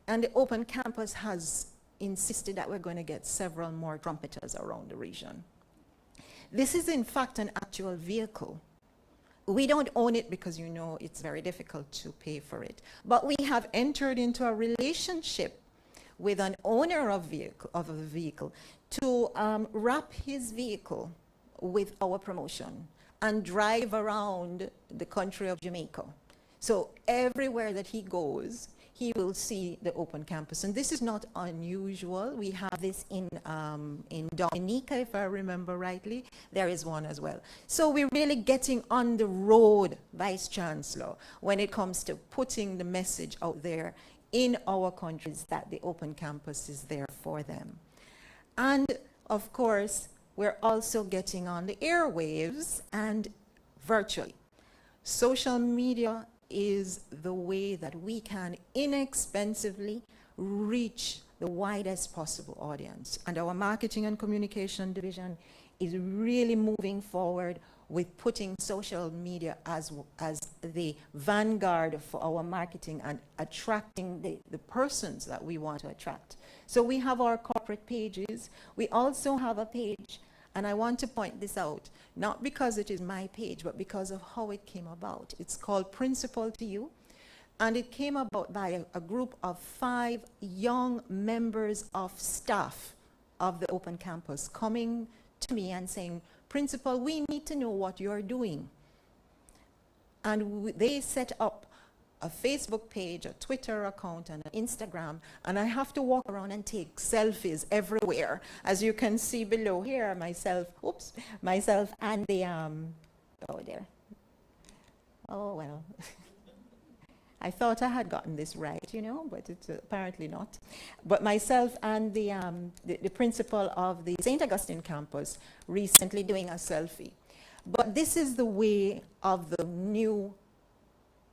And the Open Campus has insisted that we're going to get several more trumpeters around the region. This is in fact an actual vehicle. We don't own it because, you know, it's very difficult to pay for it. But we have entered into a relationship with an owner of a vehicle to wrap his vehicle with our promotion and drive around the country of Jamaica. So everywhere that he goes, he will see the Open Campus. And this is not unusual. We have this in Dominica, if I remember rightly. There is one as well. So we're really getting on the road, Vice Chancellor, when it comes to putting the message out there in our countries that the Open Campus is there for them. And of course, we're also getting on the airwaves and virtually. Social media is the way that we can inexpensively reach the widest possible audience. And our marketing and communication division is really moving forward with putting social media as the vanguard for our marketing and attracting the persons that we want to attract. So we have our corporate pages. We also have a page, and I want to point this out, not because it is my page, but because of how it came about. It's called Principal to You, and it came about by a group of 5 young members of staff of the Open Campus coming to me and saying, Principal, we need to know what you're doing. And they set up a Facebook page, a Twitter account, and an Instagram, and I have to walk around and take selfies everywhere. As you can see below here, myself and the, oh well. I thought I had gotten this right, you know, but it's apparently not. But myself and the principal of the St. Augustine campus recently doing a selfie. But this is the way of the new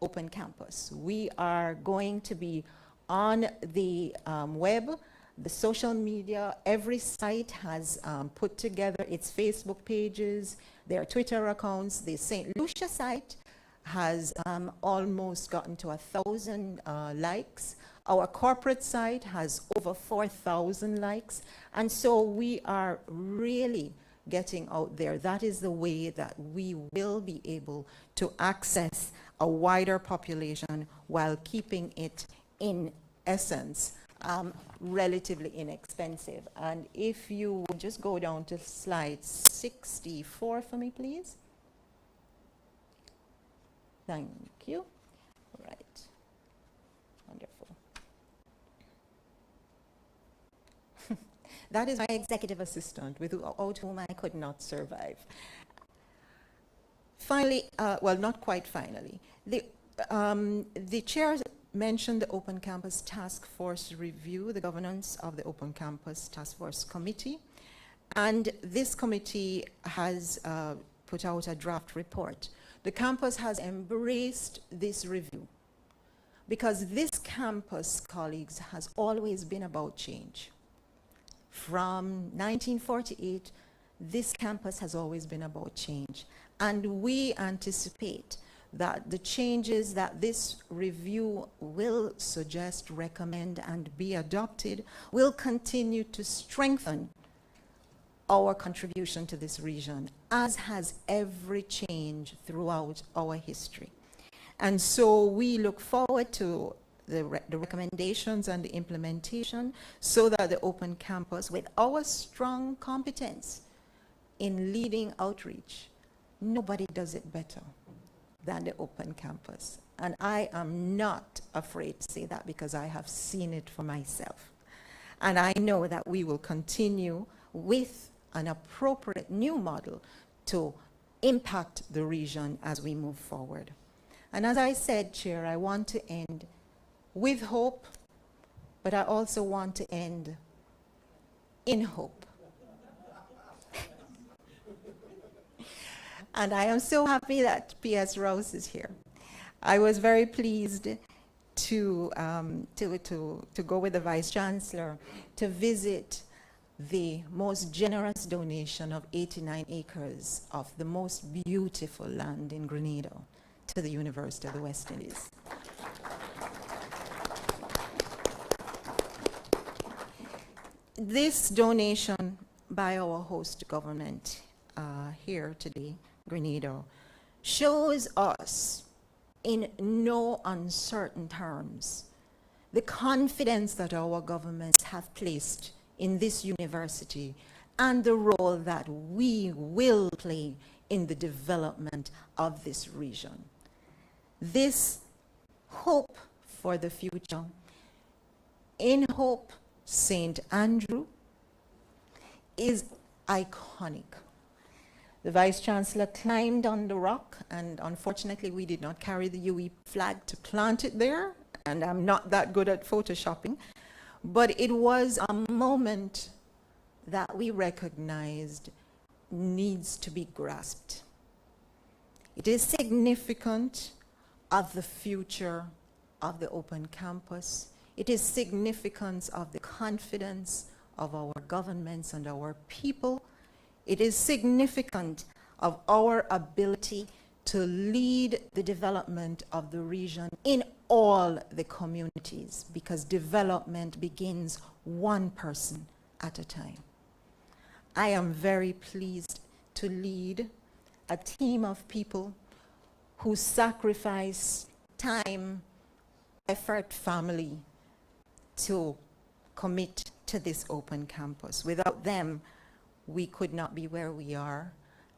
Open Campus. We are going to be on the web, the social media. Every site has put together its Facebook pages, their Twitter accounts. The St. Lucia site has almost gotten to 1,000 likes. Our corporate site has over 4,000 likes. And so we are really getting out there. That is the way that we will be able to access a wider population while keeping it, in essence, relatively inexpensive. And if you would just go down to slide 64 for me, please. Thank you. All right. Wonderful. That is my executive assistant, without whom I could not survive. Finally, well, not quite finally, the chair mentioned the Open Campus Task Force review, the governance of the Open Campus Task Force Committee. And this committee has put out a draft report. The campus has embraced this review because this campus, colleagues, has always been about change. from 1948, this campus has always been about change. And we anticipate that the changes that this review will suggest, recommend, and be adopted will continue to strengthen our contribution to this region, as has every change throughout our history. And so we look forward to the recommendations and the implementation so that the Open Campus, with our strong competence in leading outreach, nobody does it better than the Open Campus. And I am not afraid to say that because I have seen it for myself. And I know that we will continue with an appropriate new model to impact the region as we move forward. And as I said, Chair, I want to end with hope, but I also want to end in hope. And I am so happy that P.S. Rouse is here. I was very pleased to go with the Vice Chancellor to visit the most generous donation of 89 acres of the most beautiful land in Grenada to the University of the West Indies. This donation by our host government here today, Grenada, shows us in no uncertain terms the confidence that our governments have placed in this university and the role that we will play in the development of this region. This hope for the future, in hope, St. Andrew is iconic. The Vice Chancellor climbed on the rock, and unfortunately we did not carry the UE flag to plant it there, and I'm not that good at photoshopping, but it was a moment that we recognized needs to be grasped. It is significant of the future of the Open Campus. It is significant of the confidence of our governments and our people. It is significant of our ability to lead the development of the region in all the communities, because development begins one person at a time. I am very pleased to lead a team of people who sacrifice time, effort, family to commit to this Open Campus. Without them, we could not be where we are,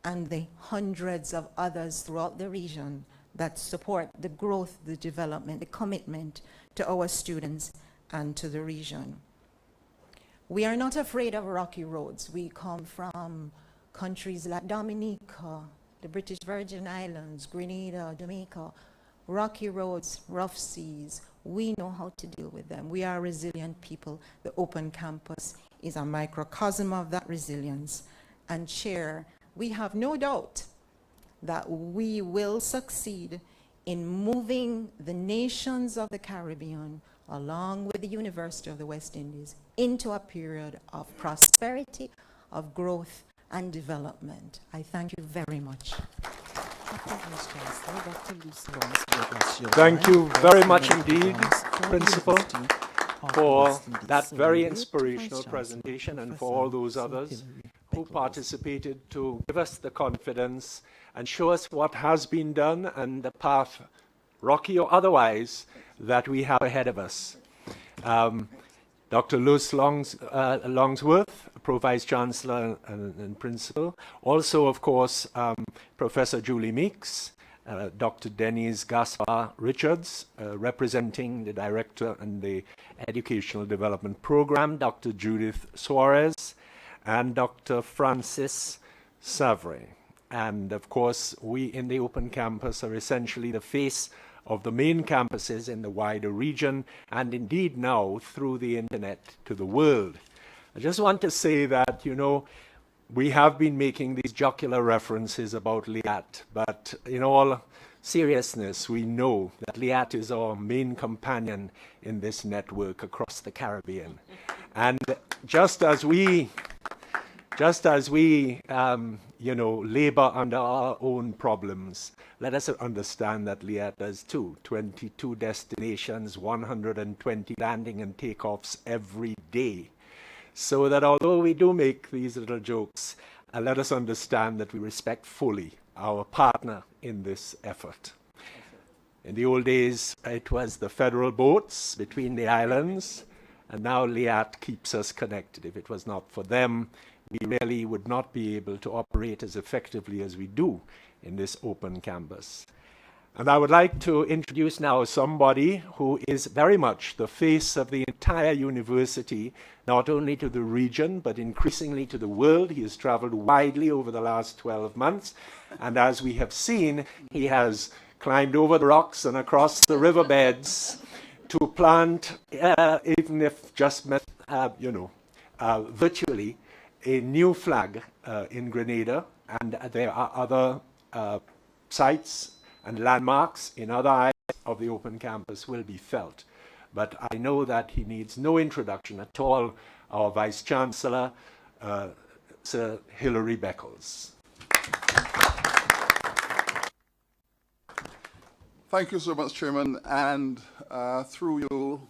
and the hundreds of others throughout the region that support the growth, the development, the commitment to our students and to the region. We are not afraid of rocky roads. We come from countries like Dominica, the British Virgin Islands, Grenada, Jamaica. Rocky roads, rough seas, we know how to deal with them. We are resilient people. The Open Campus is a microcosm of that resilience. And Chair, we have no doubt that we will succeed in moving the nations of the Caribbean along with the University of the West Indies into a period of prosperity, of growth and development. I thank you very much. Thank you very much indeed, Principal, for that very inspirational presentation, and for all those others who participated to give us the confidence and show us what has been done and the path, rocky or otherwise, that we have ahead of us. Dr. Lewis Longsworth, Pro-Vice Chancellor and Principal. Also, of course, Professor Julie Meeks, Dr. Denise Gaspar Richards, representing the Director and the Educational Development Program, Dr. Judith Suarez, and Dr. Francis Savre. And of course, we in the Open Campus are essentially the face of the main campuses in the wider region, and indeed now through the internet to the world. I just want to say that, you know, we have been making these jocular references about LIAT, but in all seriousness, we know that LIAT is our main companion in this network across the Caribbean. And just as we labor under our own problems, let us understand that Liat does too. 22 destinations, 120 landing and takeoffs every day. So that although we do make these little jokes, let us understand that we respect fully our partner in this effort. In the old days, it was the federal boats between the islands, and now Liat keeps us connected. If it was not for them, we really would not be able to operate as effectively as we do in this open campus. And I would like to introduce now somebody who is very much the face of the entire university, not only to the region, but increasingly to the world. He has traveled widely over the last 12 months, and as we have seen, he has climbed over the rocks and across the riverbeds to plant, even if just virtually, a new flag in Grenada, and there are other sites and landmarks in other areas of the open campus will be felt. But I know that he needs no introduction at all, our Vice Chancellor, Sir Hilary Beckles. Thank you so much, Chairman. And through you,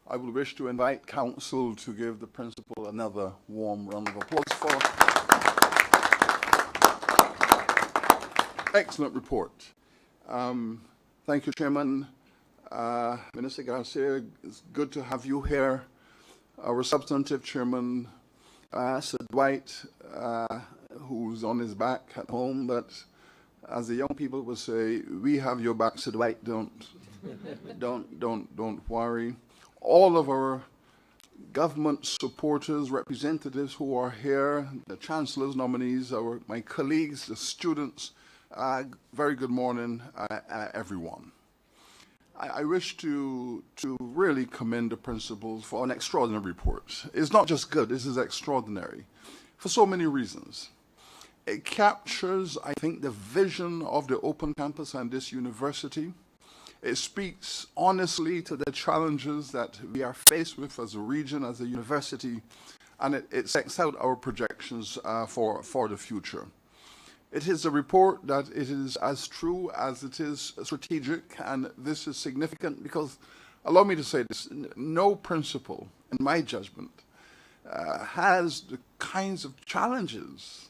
I will wish to invite Council to give the Principal another warm round of applause for excellent report. Thank you, Chairman. Minister Garcia, it's good to have you here. Our substantive Chairman, Sir Dwight, who's on his back at home, but as the young people would say, we have your back, Sir Dwight, don't worry. All of our government supporters, representatives who are here, the Chancellor's nominees, my colleagues, the students, very good morning, everyone. I wish to really commend the principals for an extraordinary report. It's not just good, this is extraordinary for so many reasons. It captures, I think, the vision of the open campus and this university. It speaks honestly to the challenges that we are faced with as a region, as a university, and it sets out our projections for the future. It is a report that it is as true as it is strategic, and this is significant because, allow me to say this, no principal, in my judgment, has the kinds of challenges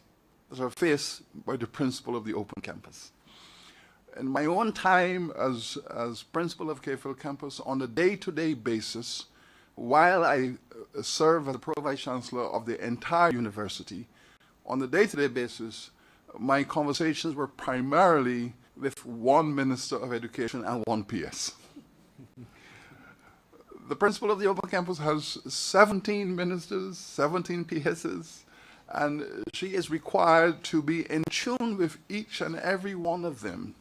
that are faced by the principal of the open campus. In my own time as principal of Cave Hill campus, on a day-to-day basis, while I serve as the Pro-Vice Chancellor of the entire university, on a day-to-day basis, my conversations were primarily with one Minister of Education and one PS. The principal of the open campus has 17 ministers, 17 PSs, and she is required to be in tune with each and every one of them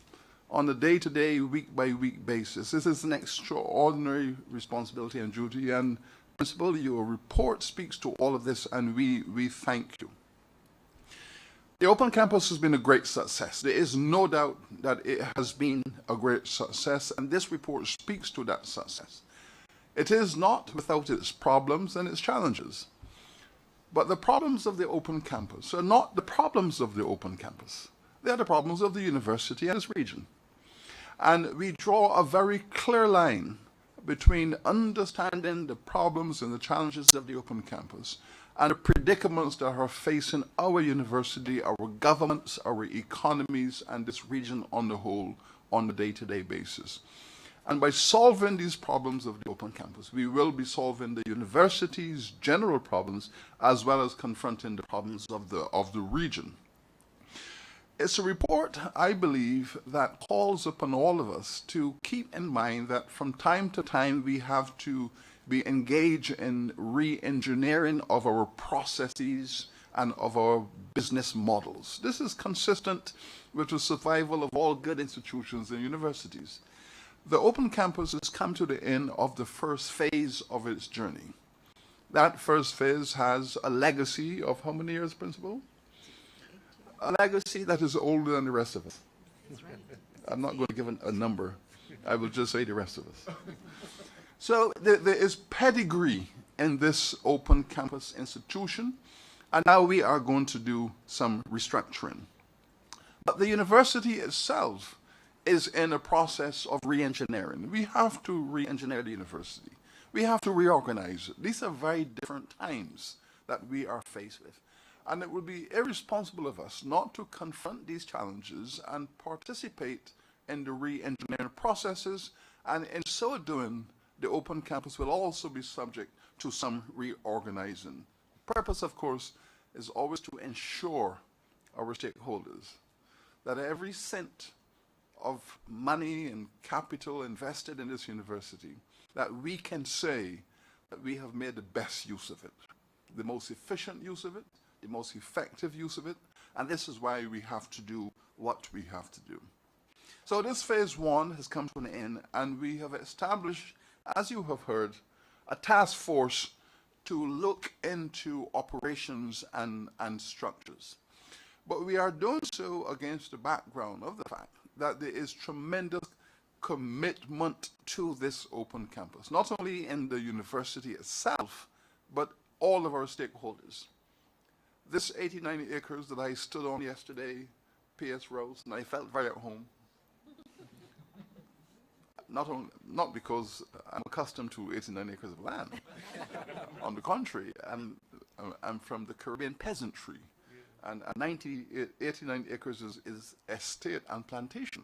on a day-to-day, week-by-week basis. This is an extraordinary responsibility and duty, and Principal, your report speaks to all of this, and we thank you. The Open Campus has been a great success. There is no doubt that it has been a great success, and this report speaks to that success. It is not without its problems and its challenges. But the problems of the Open Campus are not the problems of the Open Campus. They are the problems of the university and its region. And we draw a very clear line between understanding the problems and the challenges of the Open Campus and the predicaments that are facing our university, our governments, our economies, and this region on the whole on a day-to-day basis. And by solving these problems of the Open Campus, we will be solving the university's general problems as well as confronting the problems of the region. It's a report, I believe, that calls upon all of us to keep in mind that from time to time we have to be engaged in re-engineering of our processes and of our business models. This is consistent with the survival of all good institutions and universities. The Open Campus has come to the end of the first phase of its journey. That first phase has a legacy of how many years, Principal? A legacy that is older than the rest of us. That's right. I'm not going to give a number. I will just say the rest of us. So there is pedigree in this open campus institution, and now we are going to do some restructuring. But the university itself is in a process of re-engineering. We have to re-engineer the university. We have to reorganize it. These are very different times that we are faced with. And it would be irresponsible of us not to confront these challenges and participate in the re-engineering processes, and in so doing, the open campus will also be subject to some reorganizing. The purpose, of course, is always to ensure our stakeholders that every cent of money and capital invested in this university, that we can say that we have made the best use of it, the most efficient use of it, the most effective use of it, and this is why we have to do what we have to do. So this phase one has come to an end, and we have established, as you have heard, a task force to look into operations and structures. But we are doing so against the background of the fact that there is tremendous commitment to this open campus, not only in the university itself, but all of our stakeholders. This 89 acres that I stood on yesterday, P.S. Rose, and I felt very at home. Not because I'm accustomed to 89 acres of land. On the contrary, I'm from the Caribbean peasantry, and 89 acres is estate and plantation.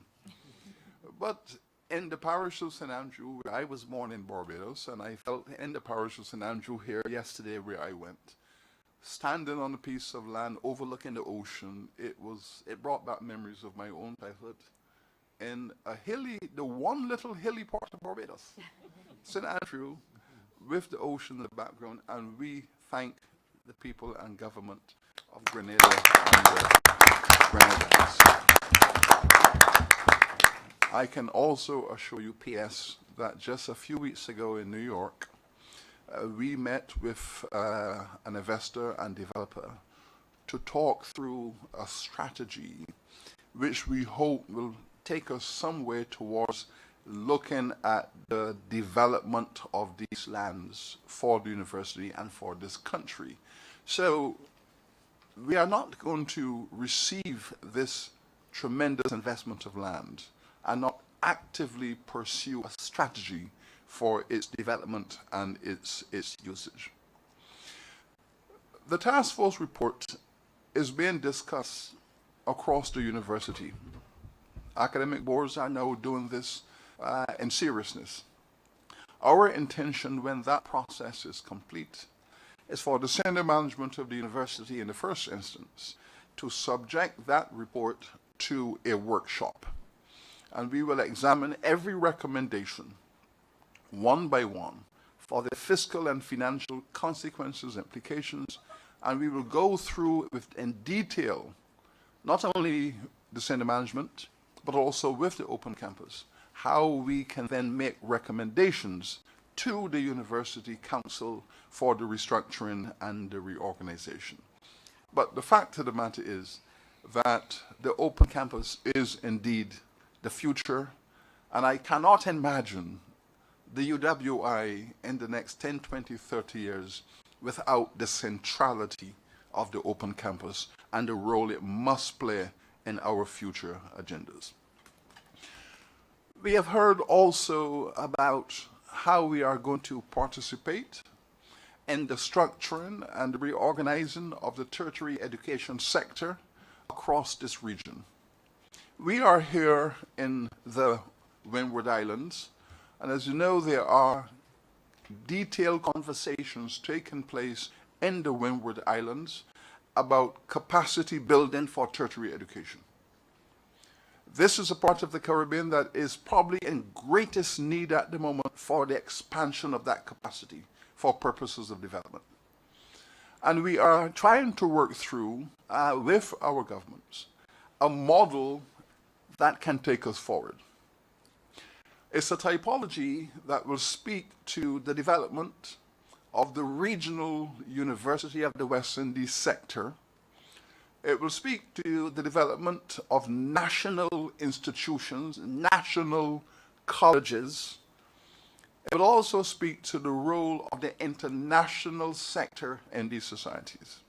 But in the parish of St. Andrew, where I was born in Barbados, and I felt in the parish of St. Andrew here yesterday where I went, standing on a piece of land overlooking the ocean, it brought back memories of my own childhood in the one little hilly part of Barbados, St. Andrew, with the ocean in the background, and we thank the people and government of Grenada and the Grenadines. I can also assure you, P.S., that just a few weeks ago in New York, we met with an investor and developer to talk through a strategy which we hope will take us somewhere towards looking at the development of these lands for the university and for this country. So we are not going to receive this tremendous investment of land and not actively pursue a strategy for its development and its usage. The task force report is being discussed across the university. Academic boards are now doing this in seriousness. Our intention when that process is complete is for the senior management of the university in the first instance to subject that report to a workshop. And we will examine every recommendation one by one for the fiscal and financial consequences, implications, and we will go through in detail, not only the senior management, but also with the open campus, how we can then make recommendations to the university council for the restructuring and the reorganization. But the fact of the matter is that the open campus is indeed the future, and I cannot imagine the UWI in the next 10, 20, 30 years without the centrality of the open campus and the role it must play in our future agendas. We have heard also about how we are going to participate in the structuring and the reorganizing of the tertiary education sector across this region. We are here in the Windward Islands, and as you know, there are detailed conversations taking place in the Windward Islands about capacity building for tertiary education. This is a part of the Caribbean that is probably in greatest need at the moment for the expansion of that capacity for purposes of development. And we are trying to work through, with our governments, a model that can take us forward. It's a typology that will speak to the development of the regional University of the West Indies sector. It will speak to the development of national institutions, national colleges, It will also speak to the role of the international sector in these societies.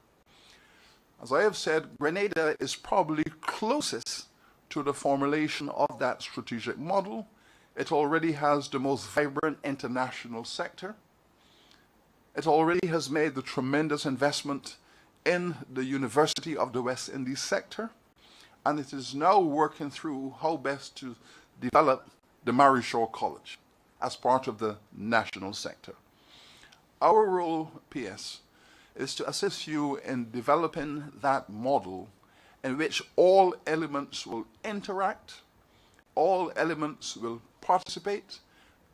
As I have said, Grenada is probably closest to the formulation of that strategic model. It already has the most vibrant international sector. It already has made the tremendous investment in the University of the West Indies sector, and it is now working through how best to develop the Mary Shaw College as part of the national sector. Our role, PS, is to assist you in developing that model in which all elements will interact, all elements will participate,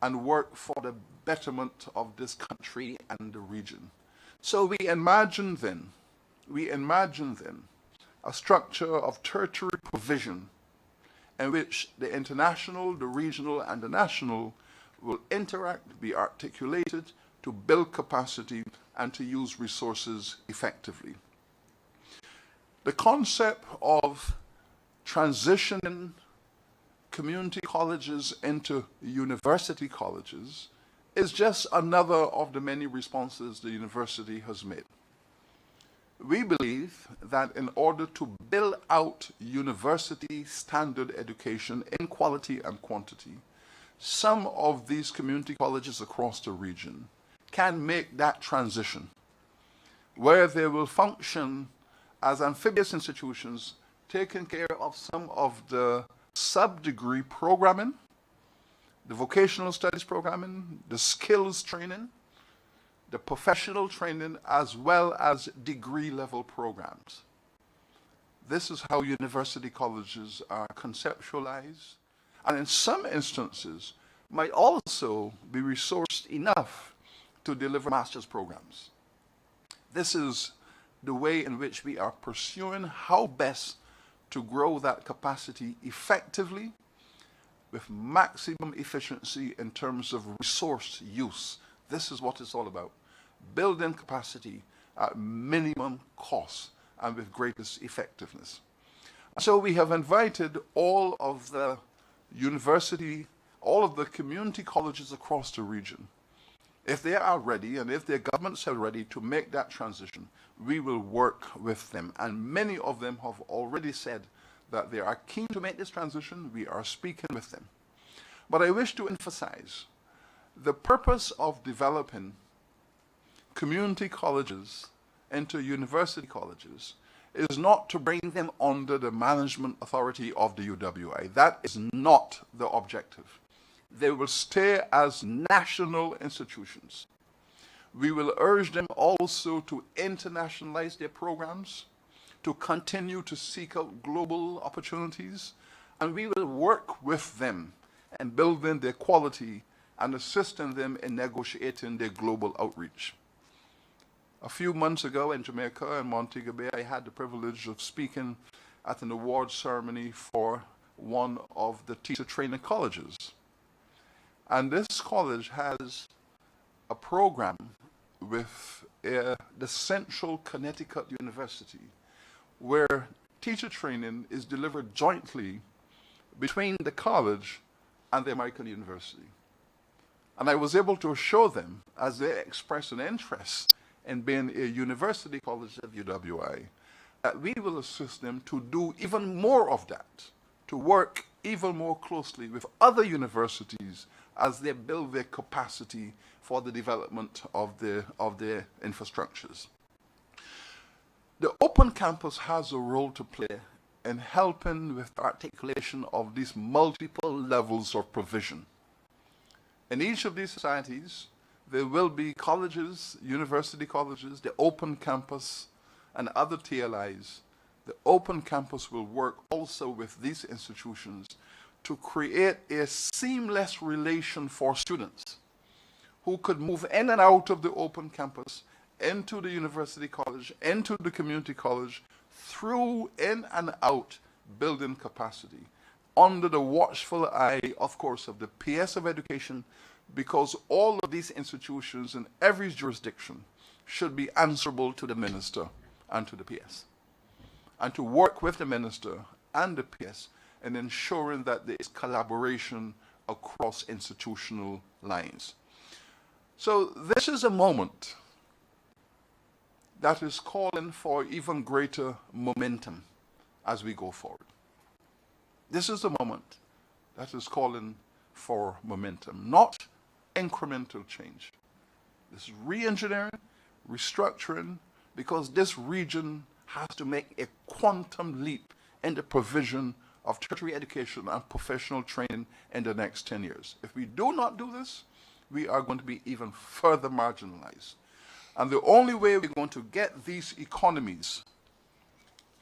and work for the betterment of this country and the region. So we imagine then a structure of tertiary provision in which the international, the regional, and the national will interact, be articulated to build capacity and to use resources effectively. The concept of transitioning community colleges into university colleges is just another of the many responses the university has made. We believe that in order to build out university standard education in quality and quantity, some of these community colleges across the region can make that transition, where they will function as amphibious institutions, taking care of some of the sub-degree programming, the vocational studies programming, the skills training, the professional training, as well as degree-level programs. This is how university colleges are conceptualized, and in some instances might also be resourced enough to deliver master's programs. This is the way in which we are pursuing how best to grow that capacity effectively with maximum efficiency in terms of resource use. This is what it's all about. Building capacity at minimum cost and with greatest effectiveness. So we have invited all of the community colleges across the region. If they are ready and if their governments are ready to make that transition, we will work with them. And many of them have already said that they are keen to make this transition. We are speaking with them. But I wish to emphasize the purpose of developing community colleges into university colleges is not to bring them under the management authority of the UWI. That is not the objective. They will stay as national institutions. We will urge them also to internationalize their programs, to continue to seek out global opportunities, and we will work with them in building their quality and assisting them in negotiating their global outreach. A few months ago in Jamaica, in Montego Bay, I had the privilege of speaking at an award ceremony for one of the teacher training colleges. And this college has a program with the Central Connecticut University, where teacher training is delivered jointly between the college and the American University. And I was able to show them, as they expressed an interest in being a university college at UWI, that we will assist them to do even more of that, to work even more closely with other universities as they build their capacity for the development of their infrastructures. The Open Campus has a role to play in helping with the articulation of these multiple levels of provision. In each of these societies, there will be colleges, university colleges, the Open Campus, and other TLIs. The Open Campus will work also with these institutions to create a seamless relation for students who could move in and out of the Open Campus, into the university college, into the community college, through, in and out, building capacity, under the watchful eye, of course, of the PS of Education, because all of these institutions in every jurisdiction should be answerable to the minister and to the PS, and to work with the minister and the PS in ensuring that there is collaboration across institutional lines. So this is a moment that is calling for even greater momentum as we go forward. This is a moment that is calling for momentum, not incremental change. This is re-engineering, restructuring, because this region has to make a quantum leap in the provision of tertiary education and professional training in the next 10 years. If we do not do this, we are going to be even further marginalized. And the only way we're going to get these economies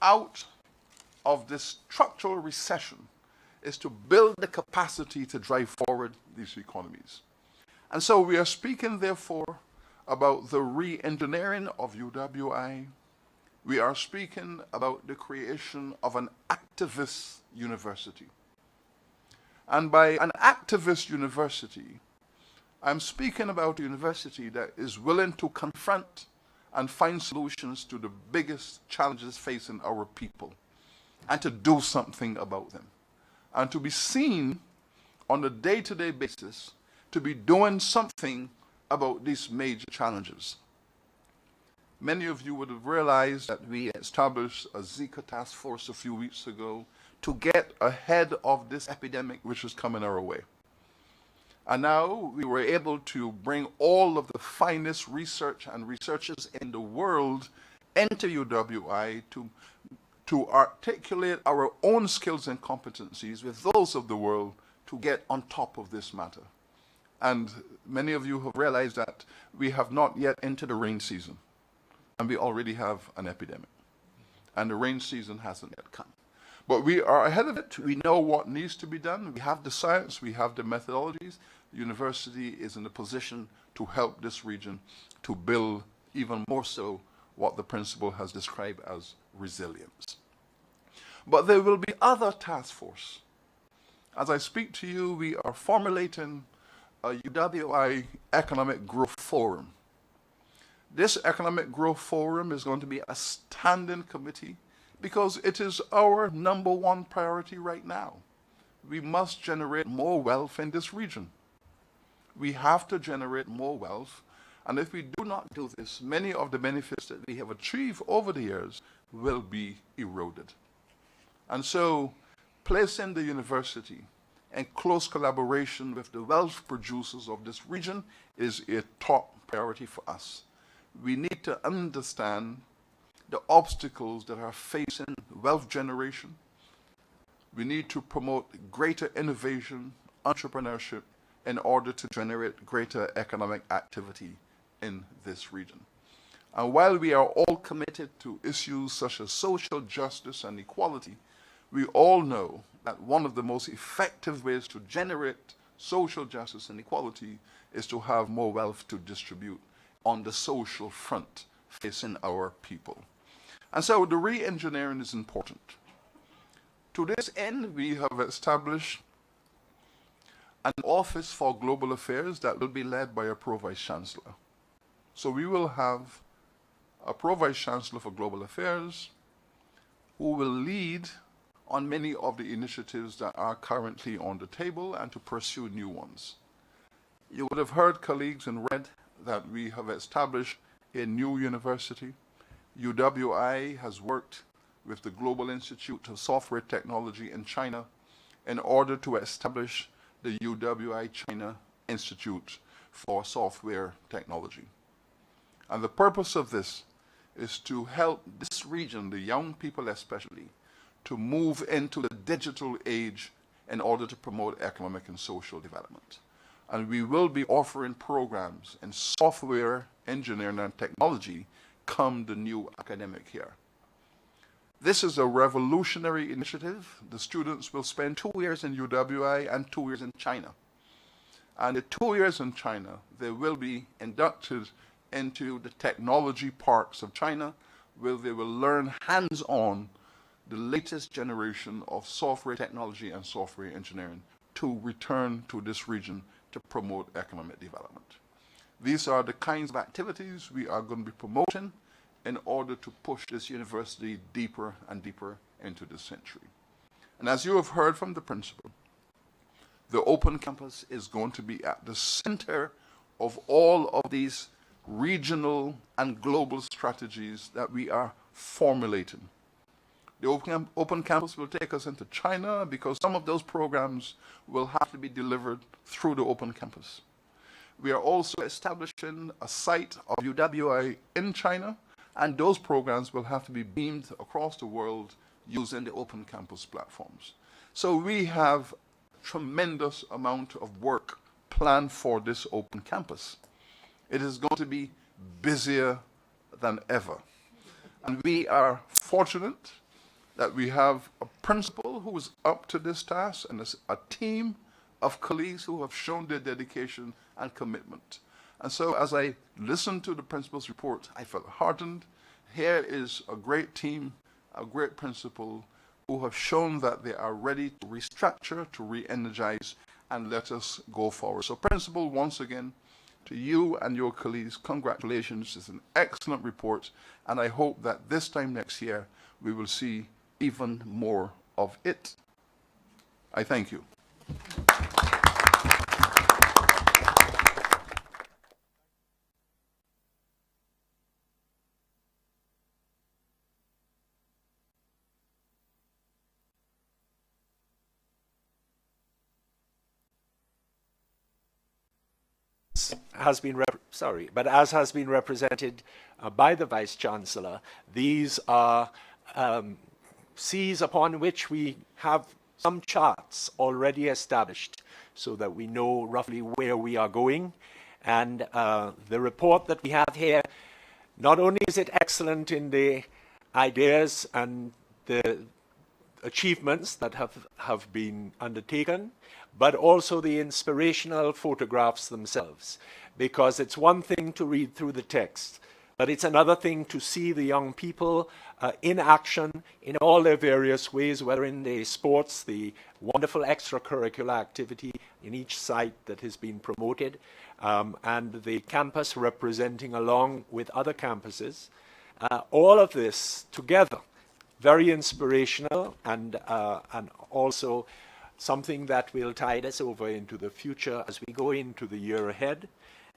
out of this structural recession is to build the capacity to drive forward these economies. And so we are speaking, therefore, about the re-engineering of UWI. We are speaking about the creation of an activist university. And by an activist university, I'm speaking about a university that is willing to confront and find solutions to the biggest challenges facing our people and to do something about them. And to be seen on a day-to-day basis to be doing something about these major challenges. Many of you would have realized that we established a Zika task force a few weeks ago to get ahead of this epidemic which is coming our way. And now we were able to bring all of the finest research and researchers in the world into UWI to articulate our own skills and competencies with those of the world to get on top of this matter. And many of you have realized that we have not yet entered the rain season, and we already have an epidemic. And the rain season hasn't yet come. But we are ahead of it. We know what needs to be done. We have the science, we have the methodologies. The university is in a position to help this region to build even more so what the principal has described as resilience. But there will be other task force. As I speak to you, we are formulating a UWI Economic Growth Forum. This Economic Growth Forum is going to be a standing committee because it is our number one priority right now. We must generate more wealth in this region. We have to generate more wealth, and if we do not do this, many of the benefits that we have achieved over the years will be eroded. And so, placing the university in close collaboration with the wealth producers of this region is a top priority for us. We need to understand the obstacles that are facing wealth generation. We need to promote greater innovation, entrepreneurship, in order to generate greater economic activity in this region. And while we are all committed to issues such as social justice and equality, we all know that one of the most effective ways to generate social justice and equality is to have more wealth to distribute on the social front facing our people. And so the re-engineering is important. To this end, we have established an Office for Global Affairs that will be led by a Pro-Vice Chancellor. So we will have a Pro-Vice Chancellor for Global Affairs who will lead on many of the initiatives that are currently on the table and to pursue new ones. You would have heard, colleagues, and read that we have established a new university. UWI has worked with the Global Institute of Software Technology in China in order to establish the UWI China Institute for Software Technology. And the purpose of this is to help this region, the young people especially, to move into the digital age in order to promote economic and social development. And we will be offering programs in software, engineering, and technology come the new academic year. This is a revolutionary initiative. The students will spend 2 years in UWI and 2 years in China. And the 2 years in China, they will be inducted into the technology parks of China, where they will learn hands-on the latest generation of software technology and software engineering to return to this region to promote economic development. These are the kinds of activities we are going to be promoting in order to push this university deeper and deeper into this century. And as you have heard from the principal, the open campus is going to be at the center of all of these regional and global strategies that we are formulating. The Open Campus will take us into China because some of those programs will have to be delivered through the Open Campus. We are also establishing a site of UWI in China, and those programs will have to be beamed across the world using the Open Campus platforms. So we have a tremendous amount of work planned for this Open Campus. It is going to be busier than ever. And we are fortunate that we have a principal who is up to this task and a team of colleagues who have shown their dedication and commitment. And so as I listened to the principal's report, I felt heartened. Here is a great team, a great principal who have shown that they are ready to restructure, to re-energize, and let us go forward. So principal, once again, to you and your colleagues, congratulations. It's an excellent report, and I hope that this time next year we will see even more of it. I thank you. As has been represented by the Vice Chancellor, these are Cs upon which we have some charts already established so that we know roughly where we are going. And the report that we have here, not only is it excellent in the ideas and the achievements that have been undertaken, but also the inspirational photographs themselves. Because it's one thing to read through the text, but it's another thing to see the young people in action in all their various ways, whether in the sports, the wonderful extracurricular activity in each site that has been promoted, and the campus representing along with other campuses. All of this together, very inspirational and also something that will tide us over into the future as we go into the year ahead.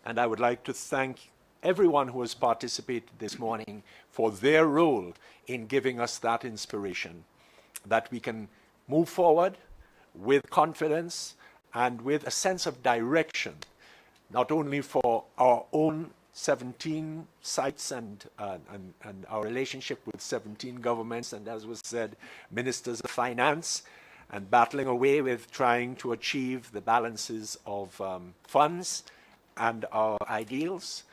And I would like to thank everyone who has participated this morning for their role in giving us that inspiration, that we can move forward with confidence and with a sense of direction, not only for our own 17 sites and our relationship with 17 governments, and as was said, ministers of finance, and battling away with trying to achieve the balances of funds and our ideals,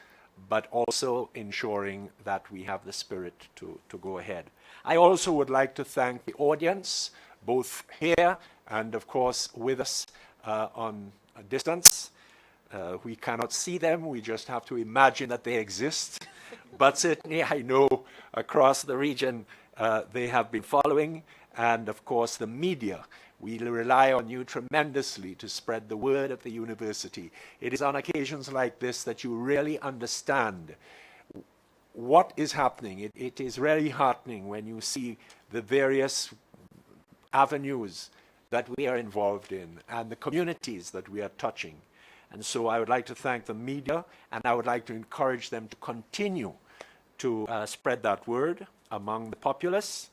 but also ensuring that we have the spirit to go ahead. I also would like to thank the audience, both here and of course with us on a distance. We cannot see them, we just have to imagine that they exist. But certainly I know across the region they have been following, and of course the media. We rely on you tremendously to spread the word of the university. It is on occasions like this that you really understand what is happening. It is really heartening when you see the various avenues that we are involved in and the communities that we are touching. And so I would like to thank the media, and I would like to encourage them to continue to spread that word among the populace.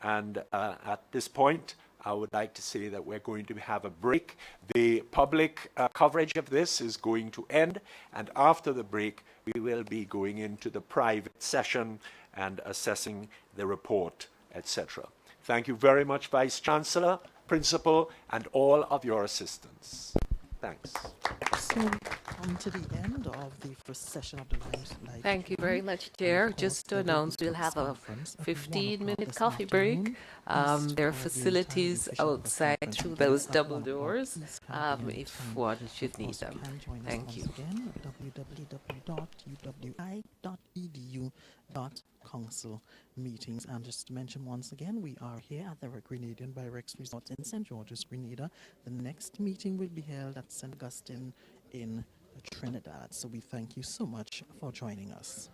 And at this point, I would like to say that we're going to have a break. The public coverage of this is going to end, and after the break, we will be going into the private session and assessing the report, etc. Thank you very much, Vice Chancellor, Principal, and all of your assistants. Thanks. So, on to the end of the first session of the live. Thank you very much, Chair. Just to announce, we'll have a 15-minute coffee break. There are facilities outside through those double doors if one should need them. Thank you. Again, www.uwi.edu.council meetings. And just to mention once again, we are here at the Grenadian by Rex Resort in St. George's, Grenada. The next meeting will be held at St. Augustine in Trinidad. So we thank you so much for joining us.